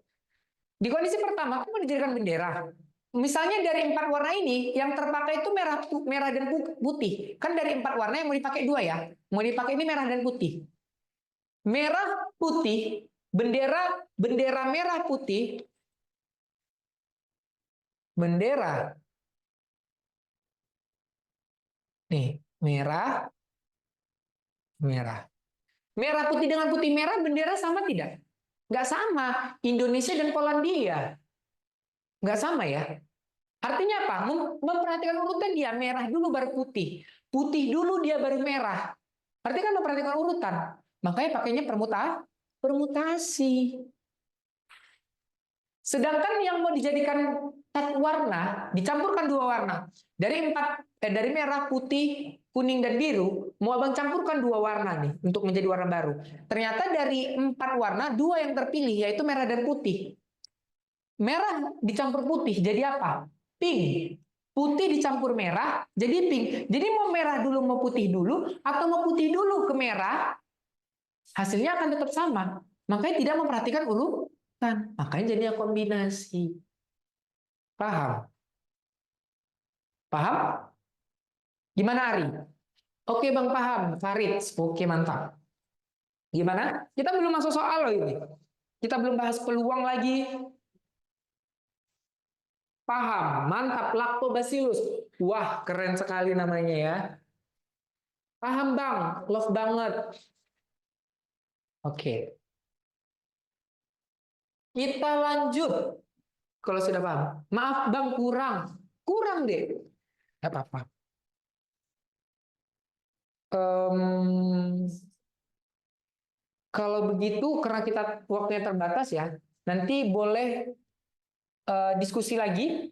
Di kondisi pertama, aku mau dijadikan bendera. Misalnya dari 4 warna ini, yang terpakai itu merah dan putih. Kan dari 4 warna yang mau dipakai 2 ya. Mau dipakai ini merah dan putih. Merah, putih, bendera merah putih, bendera. Nih, merah, merah. Merah putih dengan putih merah, bendera sama tidak? Nggak sama. Indonesia dan Polandia. Nggak sama ya. Artinya apa? Memperhatikan urutan dia. Merah dulu baru putih. Putih dulu dia baru merah. Artinya kan memperhatikan urutan. Makanya pakainya permutasi. Sedangkan yang mau dijadikan 4 warna, dicampurkan 2 warna. Dari merah, putih, kuning, dan biru, mau abang campurkan 2 warna nih untuk menjadi warna baru. Ternyata dari 4 warna, 2 yang terpilih, yaitu merah dan putih. Merah dicampur putih, jadi apa? Pink. Putih dicampur merah, jadi pink. Jadi mau merah dulu, mau putih dulu, atau mau putih dulu ke merah, hasilnya akan tetap sama. Makanya tidak memperhatikan urutan. Makanya jadinya kombinasi. Paham? Paham? Gimana Ari? Oke Bang paham. Farid, oke mantap. Gimana? Kita belum masuk soal loh ini. Kita belum bahas peluang lagi. Paham, mantap. Lactobacillus. Wah, keren sekali namanya ya. Paham Bang, love banget. Oke. Kita lanjut. Kalau sudah paham. Maaf Bang, kurang. Kurang deh. Gak apa-apa. Kalau begitu, karena kita waktunya terbatas ya, nanti boleh diskusi lagi.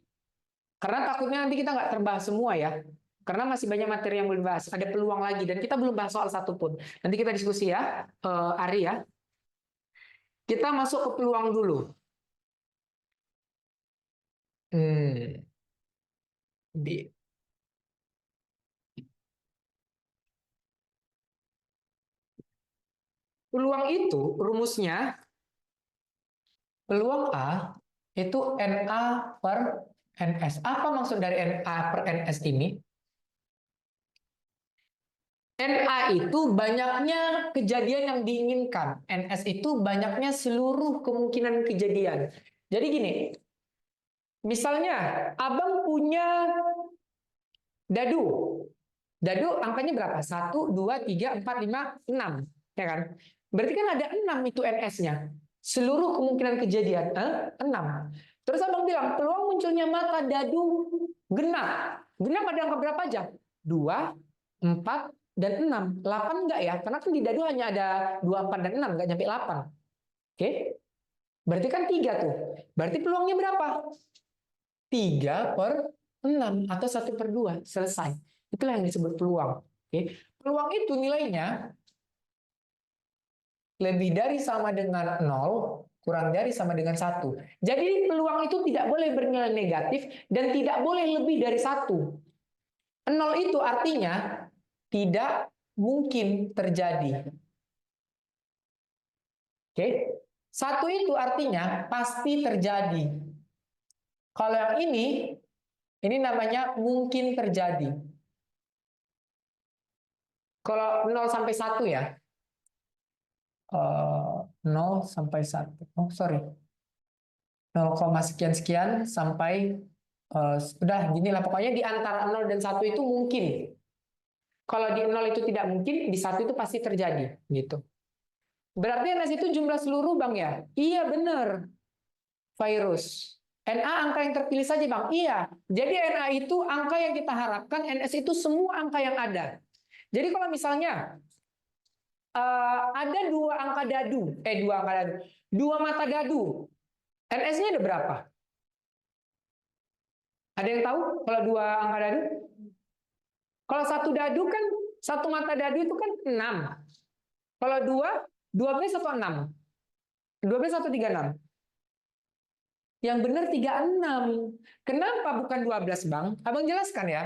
Karena takutnya nanti kita nggak terbahas semua ya. Karena masih banyak materi yang belum dibahas. Ada peluang lagi. Dan kita belum bahas soal satu pun. Nanti kita diskusi ya, Ari ya. Kita masuk ke peluang dulu. Di peluang itu rumusnya peluang A itu NA per NS. Apa maksud dari NA per NS ini? NA itu banyaknya kejadian yang diinginkan. NS itu banyaknya seluruh kemungkinan kejadian. Jadi gini, misalnya abang punya dadu. Dadu angkanya berapa? 1, 2, 3, 4, 5, 6. Ya kan? Berarti kan ada 6 itu NS-nya. Seluruh kemungkinan kejadian. 6. Terus abang bilang, peluang munculnya mata dadu genap. Genap ada angka berapa aja? 2, 4, dan 6. 8 enggak ya? Karena kan di dadu hanya ada 2, 4, dan 6, enggak nyampe 8. Oke? Berarti kan 3 tuh. Berarti peluangnya berapa? 3/6 atau 1/2. Selesai. Itulah yang disebut peluang. Oke? Peluang itu nilainya lebih dari sama dengan 0, kurang dari sama dengan 1. Jadi peluang itu tidak boleh bernilai negatif dan tidak boleh lebih dari 1. 0 itu artinya tidak mungkin terjadi. Oke? 1 itu artinya pasti terjadi. Kalau yang ini namanya mungkin terjadi. Kalau 0 sampai 1 ya. 0 sampai 1. Oh, sorry. 0, sekian-sekian sampai udah gini lah. Pokoknya di antara 0 dan 1 itu mungkin. Kalau di 0 itu tidak mungkin, di 1 itu pasti terjadi. Gitu. Berarti NS itu jumlah seluruh, Bang ya? Iya, benar. Virus. NA angka yang terpilih saja, Bang. Iya. Jadi NA itu angka yang kita harapkan, NS itu semua angka yang ada. Jadi kalau misalnya ada 2 angka dadu, 2 mata dadu. NS-nya ada berapa? Ada yang tahu kalau 2 angka dadu? Kalau 1 dadu kan, 1 mata dadu itu kan 6. Kalau 12 atau 6? 12 atau 36? Yang benar 36. Kenapa bukan 12, Bang? Abang jelaskan ya.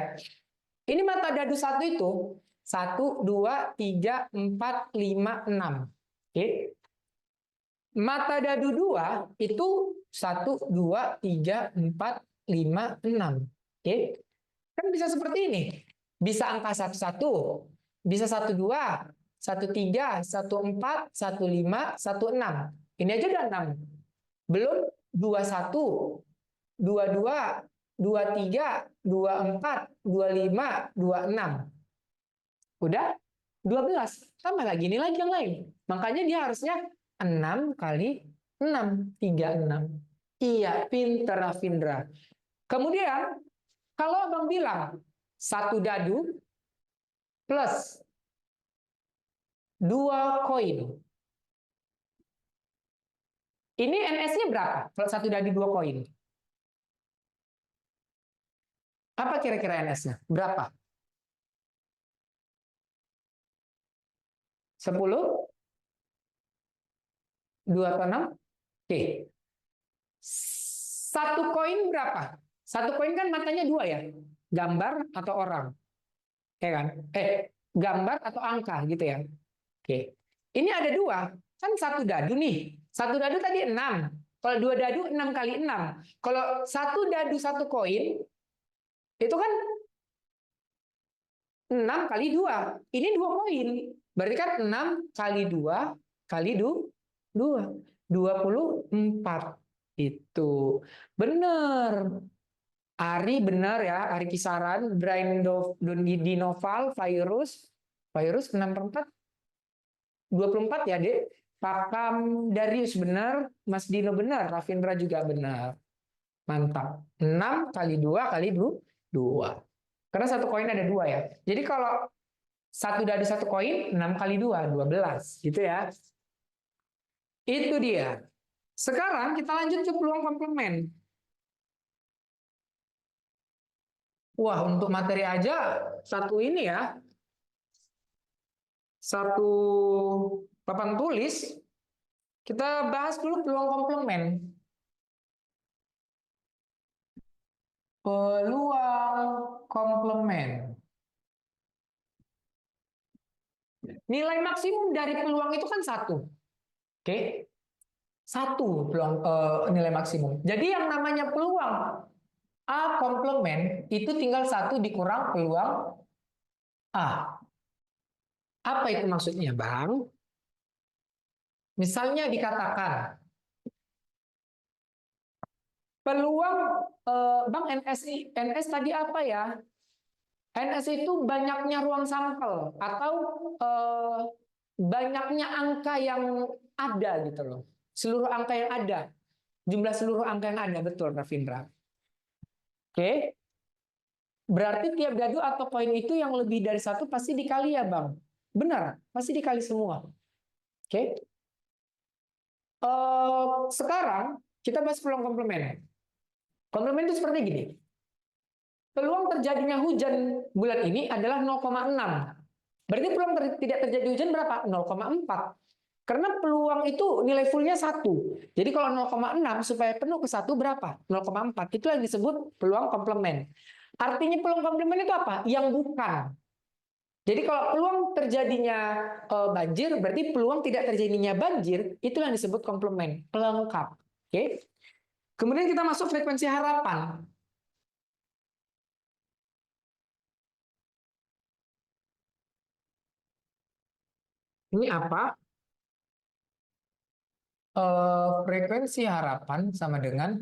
Ini mata dadu 1 itu 1, 2, 3, 4, 5, 6. Oke. Mata dadu 2 itu 1, 2, 3, 4, 5, 6. Oke. Kan bisa seperti ini. Bisa angka 11, bisa 12, 13, 14, 15, 16. Ini aja udah 6. Belum 21, 22, 23, 24, 25, 26. Udah 12. Tambah lagi ini lagi yang lain. Makanya dia harusnya 6 kali 6, 36. Iya, pinter Rafindra. Kemudian, kalau Abang bilang 1 dadu plus 2 koin. Ini NS-nya berapa? Kalau 1 dadu 2 koin. Apa kira-kira NS-nya? Berapa? 10? 2 atau 6? Oke. 1 koin berapa? 1 koin kan matanya 2 ya? Gambar atau orang? Ya kan? Gambar atau angka gitu ya? Oke. Ini ada 2. Kan 1 dadu nih. 1 dadu tadi 6. Kalau 2 dadu 6 kali 6. Kalau 1 dadu 1 koin, itu kan 6 kali 2. Ini 2 koin. Berarti kan 6 kali 2 kali 2. 24. Itu. Benar. Ari benar ya. Ari Kisaran. Brian Dinoval. Virus 6/4. 24 ya, Dek. Pakam Darius benar. Mas Dino benar. Rafindra juga benar. Mantap. 6 kali 2 kali 2. Karena 1 koin ada 2 ya. Jadi kalau 1 dadu 1 koin, 6 kali 2, 12. Gitu ya. Itu dia. Sekarang kita lanjut ke peluang komplement. Wah, untuk materi aja satu ini ya. Satu papan tulis. Kita bahas dulu peluang komplement. Peluang komplement. Nilai maksimum dari peluang itu kan 1. Oke. 1 peluang nilai maksimum. Jadi yang namanya peluang A komplement itu tinggal 1 dikurang peluang A. Apa itu maksudnya, Bang? Misalnya dikatakan peluang Bang NS tadi apa ya? NS itu banyaknya ruang sampel atau banyaknya angka yang ada gitu loh. Seluruh angka yang ada. Jumlah seluruh angka yang ada, betul Rafindra. Oke. Berarti tiap dadu atau poin itu yang lebih dari satu pasti dikali ya, Bang. Benar, pasti dikali semua. Oke. Sekarang kita bahas peluang komplement. Komplement itu seperti gini. Peluang terjadinya hujan bulan ini adalah 0,6. Berarti peluang tidak terjadi hujan berapa? 0,4. Karena peluang itu nilai fullnya 1. Jadi kalau 0,6 supaya penuh ke 1 berapa? 0,4. Itu yang disebut peluang komplement. Artinya peluang komplement itu apa? Yang bukan. Jadi kalau peluang terjadinya banjir, berarti peluang tidak terjadinya banjir, itu yang disebut komplement, pelengkap. Oke. Kemudian kita masuk frekuensi harapan. Ini apa? Frekuensi harapan sama dengan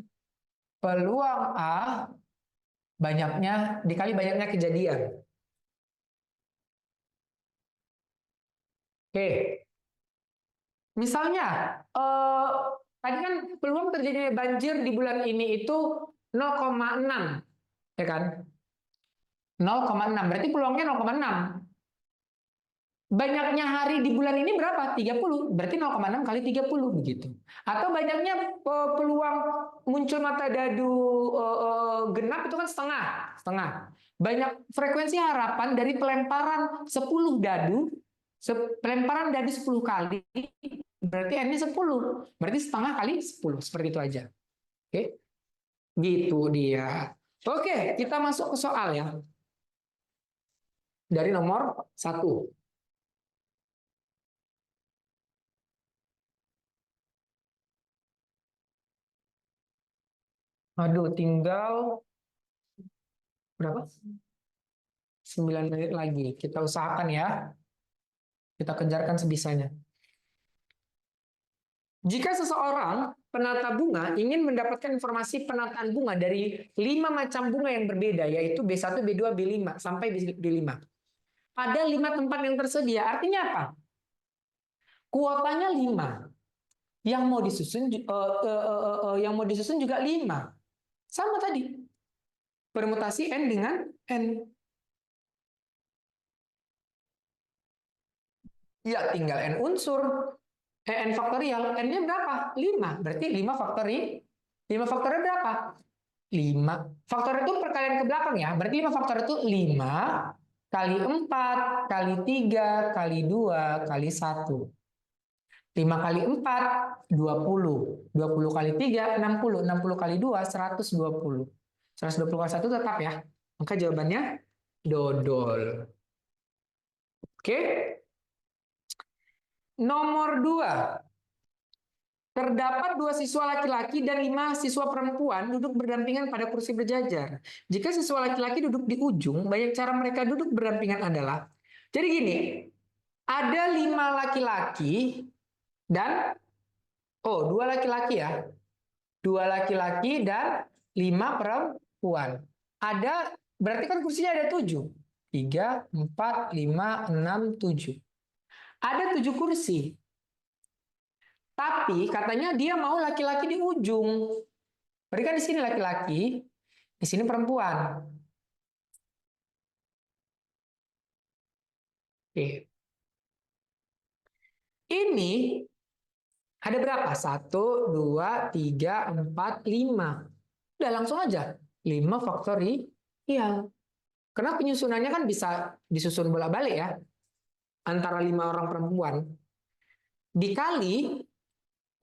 peluang A banyaknya dikali banyaknya kejadian. Oke. Misalnya, tadi kan peluang terjadinya banjir di bulan ini itu 0,6, ya kan? 0,6, berarti peluangnya 0,6. Banyaknya hari di bulan ini berapa? 30. Berarti 0,6 kali 30 begitu. Atau banyaknya peluang muncul mata dadu genap itu kan setengah, setengah. Banyak frekuensi harapan dari pelemparan 10 dadu, pelemparan dadu 10 kali, berarti N-nya 10. Berarti setengah kali 10, seperti itu aja. Oke. Gitu dia. Oke, kita masuk ke soal ya. Dari nomor 1. Aduh, tinggal berapa? 9 menit lagi. Kita usahakan ya. Kita kejarkan sebisanya. Jika seseorang penata bunga ingin mendapatkan informasi penataan bunga dari 5 macam bunga yang berbeda, yaitu B1, B2, B5, sampai B5. Pada 5 tempat yang tersedia, artinya apa? Kuotanya 5. Yang mau disusun juga 5. Sama tadi. Permutasi N dengan N. Ya, tinggal N unsur. N faktorial. N-nya berapa? 5. Berarti 5 faktorial. 5 faktorial berapa? 5. Faktor itu perkalian ke belakang ya. Berarti 5 faktor itu 5 kali 4 kali 3 kali 2 kali 1. 5 kali 4, 20. 20 kali 3, 60. 60 kali 2, 120. 120 kali 1 tetap ya. Maka jawabannya dodol. Oke. Nomor 2. Terdapat 2 siswa laki-laki dan 5 siswa perempuan duduk berdampingan pada kursi berjajar. Jika siswa laki-laki duduk di ujung, banyak cara mereka duduk berdampingan adalah. Jadi gini, ada 5 laki-laki dan 2 laki-laki ya. 2 laki-laki dan 5 perempuan. Ada, berarti kan kursinya ada 7. 3, 4, 5, 6, 7. Ada 7 kursi. Tapi katanya dia mau laki-laki di ujung. Berarti kan di sini laki-laki, di sini perempuan. Oke. Ini ada berapa? 1, 2, 3, 4, 5. Udah langsung aja. 5 faktorial. Karena penyusunannya kan bisa disusun bolak-balik ya. Antara 5 orang perempuan. Dikali,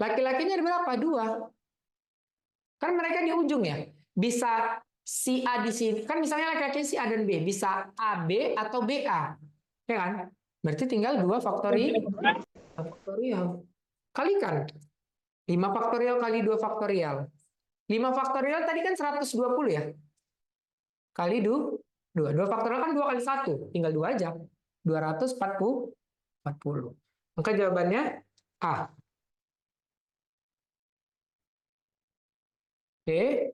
laki-lakinya ada berapa? 2. Kan mereka di ujung ya. Bisa si A di sini. Kan misalnya laki-laki si A dan B. Bisa AB atau BA. Ya kan? Berarti tinggal 2 faktorial. Kalikan. 5 faktorial kali 2 faktorial. 5 faktorial tadi kan 120 ya. Kali 2. 2 faktorial kan 2 kali 1. Tinggal 2 aja. 240. Maka jawabannya A. Oke.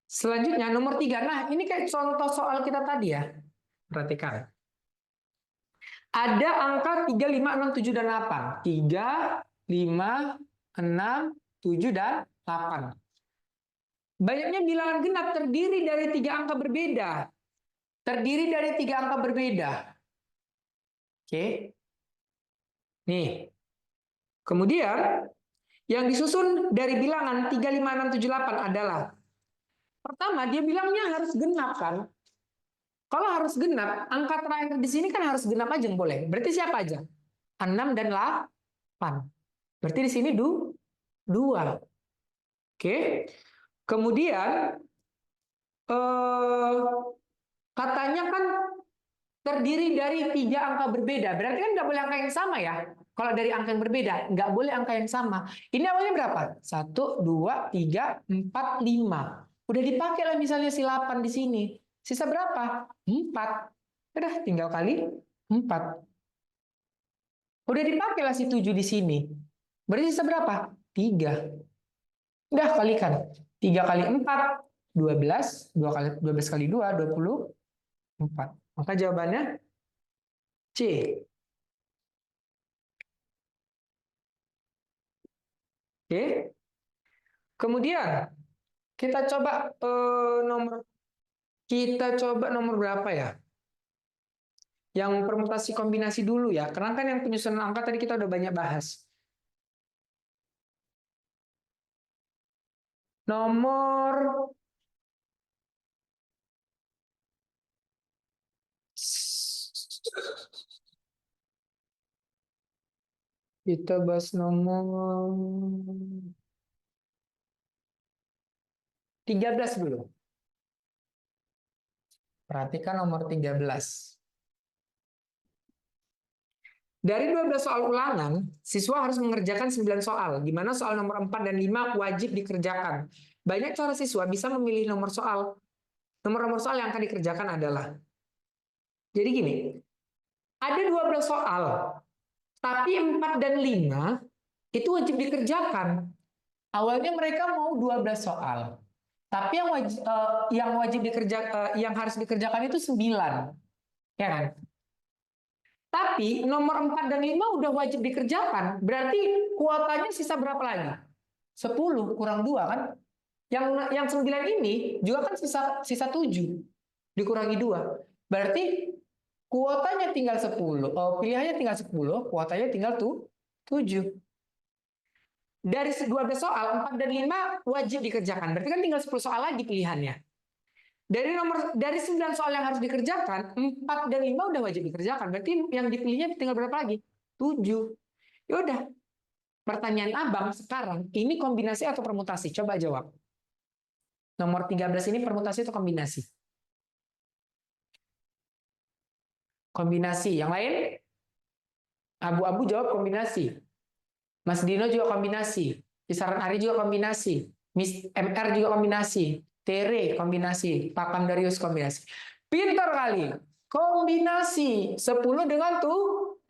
Selanjutnya nomor 3. Nah, ini kayak contoh soal kita tadi ya. Perhatikan. Ada angka 3, 5, 6, 7, dan 8. 3, 5, 6, 7, dan 8. Banyaknya bilangan genap terdiri dari 3 angka berbeda. Terdiri dari 3 angka berbeda. Oke. Nih. Kemudian, yang disusun dari bilangan 3, 5, 6, 7, 8 adalah, pertama, dia bilangnya harus genap kan? Kalau harus genap, angka terakhir di sini kan harus genap aja yang boleh. Berarti siapa aja? 6 dan 8. Berarti di sini 2. Oke. Kemudian katanya kan terdiri dari 3 angka berbeda. Berarti kan nggak boleh angka yang sama ya. Kalau dari angka yang berbeda, nggak boleh angka yang sama. Ini awalnya berapa? 1, 2, 3, 4, 5. Udah dipakai lah misalnya si 8 di sini. Sisa berapa? 4. Udah tinggal kali 4. Udah dipakai lah si 7 di sini. Berarti sisa berapa? 3. Udah kalikan. 3 kali 4, 12. 12 kali 2, 24. Maka jawabannya C. Oke. Kemudian kita coba nomor berapa ya? Yang permutasi kombinasi dulu ya. Karena kan yang penyusunan angka tadi kita udah banyak bahas. Nomor kita bahas nomor 13 dulu. Perhatikan nomor 13. Dari 12 soal ulangan, siswa harus mengerjakan 9 soal, di mana soal nomor 4 dan 5 wajib dikerjakan. Banyak cara siswa bisa memilih nomor soal. Nomor-nomor soal yang akan dikerjakan adalah, jadi gini, ada 12 soal, tapi 4 dan 5 itu wajib dikerjakan. Awalnya mereka mau 12 soal, tapi yang harus dikerjakan itu 9. Ya kan? Tapi nomor 4 dan 5 udah wajib dikerjakan. Berarti kuotanya sisa berapa lagi? 10 kurang 2 kan? Yang 9 ini juga kan sisa 7 dikurangi 2. Berarti kuotanya tinggal 10. Pilihannya tinggal 10, kuotanya tinggal 7. Dari 12 soal, 4 dan 5 wajib dikerjakan. Berarti kan tinggal 10 soal lagi pilihannya. Dari 9 soal yang harus dikerjakan, 4 dan 5 udah wajib dikerjakan. Berarti yang dipilihnya tinggal berapa lagi? 7. Ya udah. Pertanyaan Abang sekarang, ini kombinasi atau permutasi? Coba jawab. Nomor 13 ini permutasi atau kombinasi? Kombinasi. Yang lain? Abu-abu jawab kombinasi. Mas Dino juga kombinasi. Kisaran Ari juga kombinasi. Miss MR juga kombinasi. Tere kombinasi, Pak Kamdarius kombinasi. Pintar kali. Kombinasi 10 dengan 7.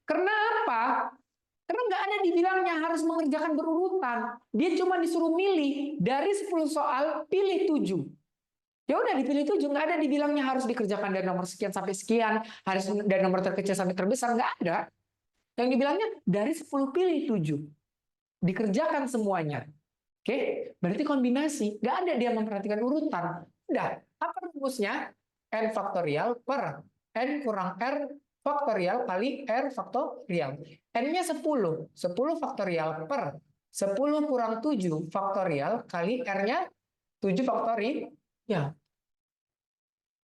Kenapa? Karena nggak ada dibilangnya harus mengerjakan berurutan. Dia cuma disuruh milih dari 10 soal, pilih 7. Ya udah dipilih 7, nggak ada dibilangnya harus dikerjakan dari nomor sekian sampai sekian, harus dari nomor terkecil sampai terbesar, nggak ada. Yang dibilangnya dari 10 pilih 7. Dikerjakan semuanya. Oke, berarti kombinasi. Nggak ada dia memperhatikan urutan. Udah, apa rumusnya? N faktorial per N kurang R faktorial kali R faktorial. N-nya 10. 10 faktorial per 10 kurang 7 faktorial kali R-nya 7 faktorial. Ya.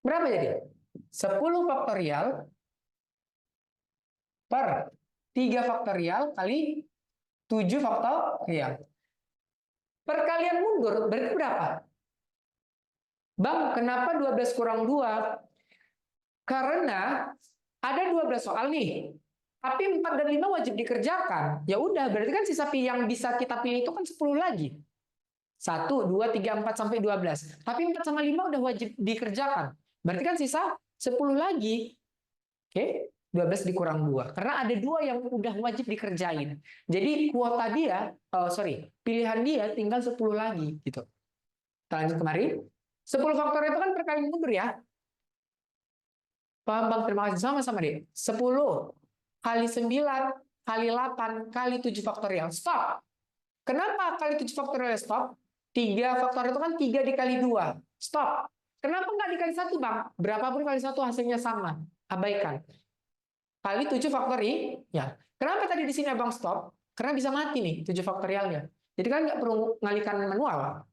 Berapa jadi? 10 faktorial per 3 faktorial kali 7 faktorial. Perkalian mundur berarti berapa? Bang, kenapa 12 kurang 2? Karena ada 12 soal nih. Tapi 4 dan 5 wajib dikerjakan. Ya udah, berarti kan sisa yang bisa kita pilih itu kan 10 lagi. 1, 2, 3, 4 sampai 12. Tapi 4 sama 5 udah wajib dikerjakan. Berarti kan sisa 10 lagi. Oke, 12 dikurang 2. Karena ada 2 yang udah wajib dikerjain. Jadi kuota dia, pilihan dia tinggal 10 lagi gitu. Kita lanjut kemari. 10 faktor itu kan perkalian mundur ya. Paham Bang? Terima kasih. Sama-sama deh. 10 kali 9 kali 8 kali 7 faktorial. Stop. Kenapa kali 7 faktorial stop? 3 faktorial itu kan 3 dikali 2. Stop. Kenapa nggak dikali 1, Bang? Berapapun kali 1 hasilnya sama. Abaikan. Kali 7 faktorial. Ya. Kenapa tadi di sini Abang stop? Karena bisa mati nih 7 faktorialnya. Jadi kan nggak perlu ngalihkan manual.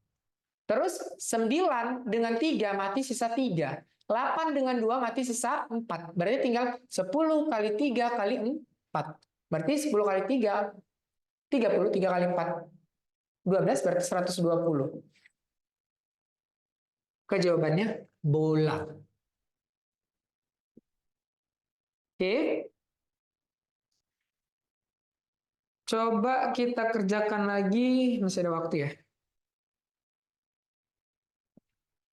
Terus 9 dengan 3 mati sisa 3. 8 dengan 2 mati sisa 4. Berarti tinggal 10 kali 3 kali 4. Berarti 10 kali 3, 30. 3 kali 4, 12, berarti 120. Jawabannya bola. Oke. Coba kita kerjakan lagi. Masih ada waktu ya.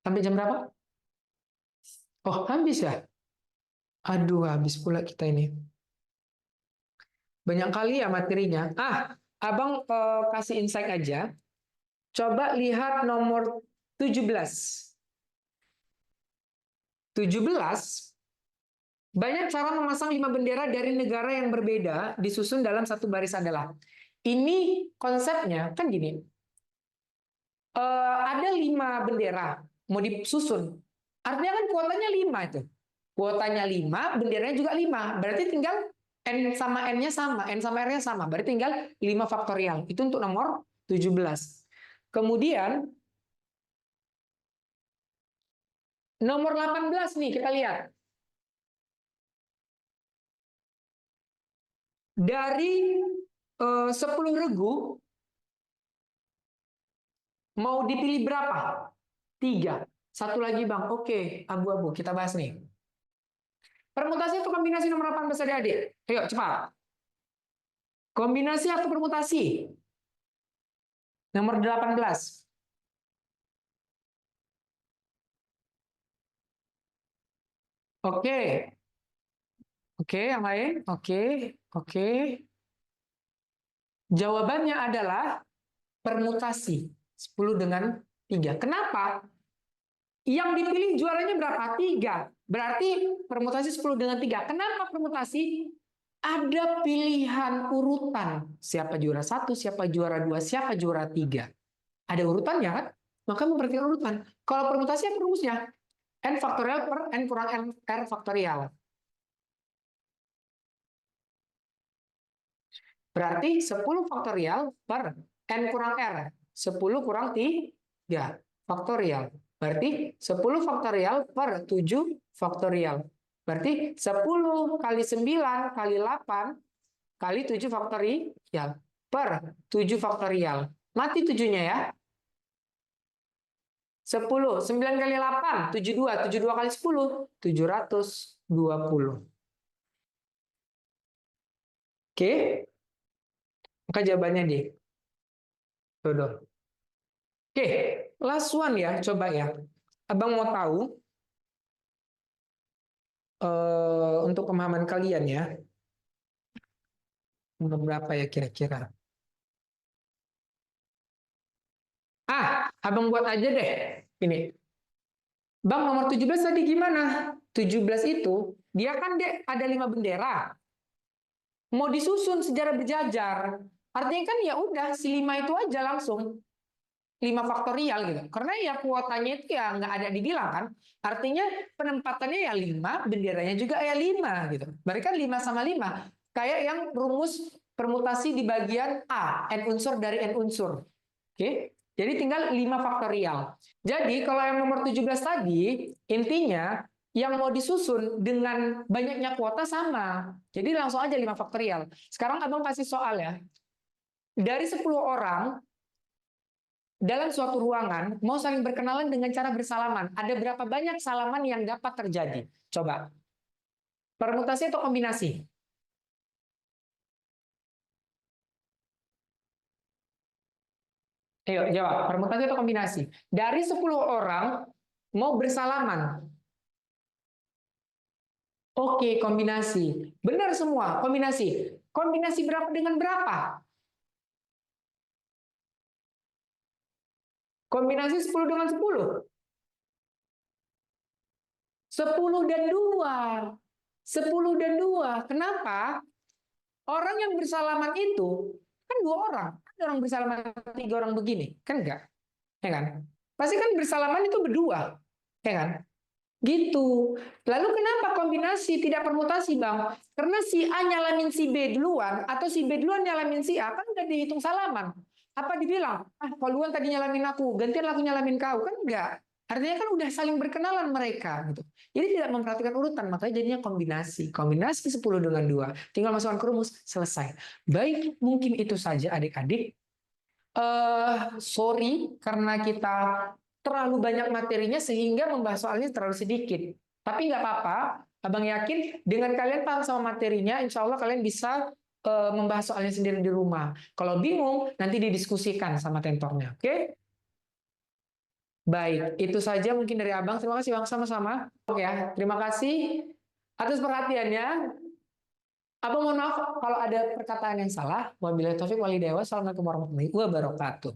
Sampai jam berapa? Oh, habis ya? Aduh, habis pula kita ini. Banyak kali ya materinya. Abang kasih insight aja. Coba lihat nomor 17. 17. Banyak cara memasang 5 bendera dari negara yang berbeda disusun dalam satu baris adalah. Ini konsepnya kan gini. Ada 5 bendera mau disusun. Artinya kan kuotanya 5 itu. Kuotanya 5, benderanya juga 5. Berarti tinggal N sama N-nya sama, N sama R-nya sama. Berarti tinggal 5 faktorial. Itu untuk nomor 17. Kemudian nomor 18 nih kita lihat. Dari 10 regu mau dipilih berapa? 3. Satu lagi Bang. Oke, abu-abu. Kita bahas nih. Permutasi atau kombinasi nomor 18 adik-adik? Ayo, cepat. Kombinasi atau permutasi? Nomor 18. Oke. Oke, yang lain? Oke. Oke. Jawabannya adalah permutasi. 10 dengan 3. Kenapa? Yang dipilih juaranya berapa? 3. Berarti permutasi 10 dengan 3. Kenapa permutasi? Ada pilihan urutan. Siapa juara 1, siapa juara 2, siapa juara 3. Ada urutannya kan? Maka memperhatikan urutan. Kalau permutasi apa rumusnya? N faktorial per N kurang N R faktorial. Berarti 10 faktorial per N kurang R. 10 kurang 3 faktorial. Berarti 10 faktorial per 7 faktorial. Berarti 10 kali 9 kali 8 kali 7 faktorial per 7 faktorial. Mati 7-nya ya. 10. 9 kali 8, 72. 72 kali 10, 720. Oke. Maka jawabannya di Dodo. Oke, last one ya, coba ya. Abang mau tahu untuk pemahaman kalian ya. Nomor berapa ya kira-kira? Abang buat aja deh. Ini. Bang, nomor 17 tadi gimana? 17 itu, dia kan ada 5 bendera. Mau disusun secara berjajar. Artinya kan ya udah, si 5 itu aja langsung. 5 faktorial gitu. Karena ya kuotanya itu ya nggak ada dibilang kan. Artinya penempatannya ya 5, benderanya juga ya 5 gitu. Mereka 5 sama 5. Kayak yang rumus permutasi di bagian A, N unsur dari N unsur. Oke. Jadi tinggal 5 faktorial. Jadi kalau yang nomor 17 tadi, intinya yang mau disusun dengan banyaknya kuota sama. Jadi langsung aja 5 faktorial. Sekarang Abang kasih soal ya. Dari 10 orang, dalam suatu ruangan, mau saling berkenalan dengan cara bersalaman. Ada berapa banyak salaman yang dapat terjadi? Coba. Permutasi atau kombinasi? Ayo, jawab. Permutasi atau kombinasi? Dari 10 orang, mau bersalaman. Oke, kombinasi. Benar semua, kombinasi. Kombinasi berapa dengan berapa? Kombinasi 10 dengan 10. 10 dan 2. 10 dan 2. Kenapa? Orang yang bersalaman itu kan 2 orang. Ada orang bersalaman 3 orang begini. Kan enggak? ya kan? Pasti kan bersalaman itu berdua, ya kan? Gitu. Lalu kenapa kombinasi tidak permutasi, Bang? Karena si A nyalamin si B duluan atau si B duluan nyalamin si A kan udah dihitung salaman. Apa dibilang, kalau duluan tadi nyalamin aku, gantian aku nyalamin kau, kan enggak. Artinya kan udah saling berkenalan mereka gitu. Jadi tidak memperhatikan urutan, makanya jadinya kombinasi. Kombinasi 10 dengan 2. Tinggal masukkan ke rumus, selesai. Baik, mungkin itu saja adik-adik. Sorry karena kita terlalu banyak materinya sehingga membahas soalnya terlalu sedikit. Tapi nggak apa-apa, Abang yakin dengan kalian paham sama materinya, insya Allah kalian bisa membahas soalnya sendiri di rumah. Kalau bingung, nanti didiskusikan sama tentornya. Oke? Baik, itu saja mungkin dari Abang. Terima kasih Bang, sama-sama. Oke ya, terima kasih atas perhatiannya. Abang mohon maaf kalau ada perkataan yang salah. Wabillahi taufiq walhidayah. Wassalamualaikum warahmatullahi wabarakatuh.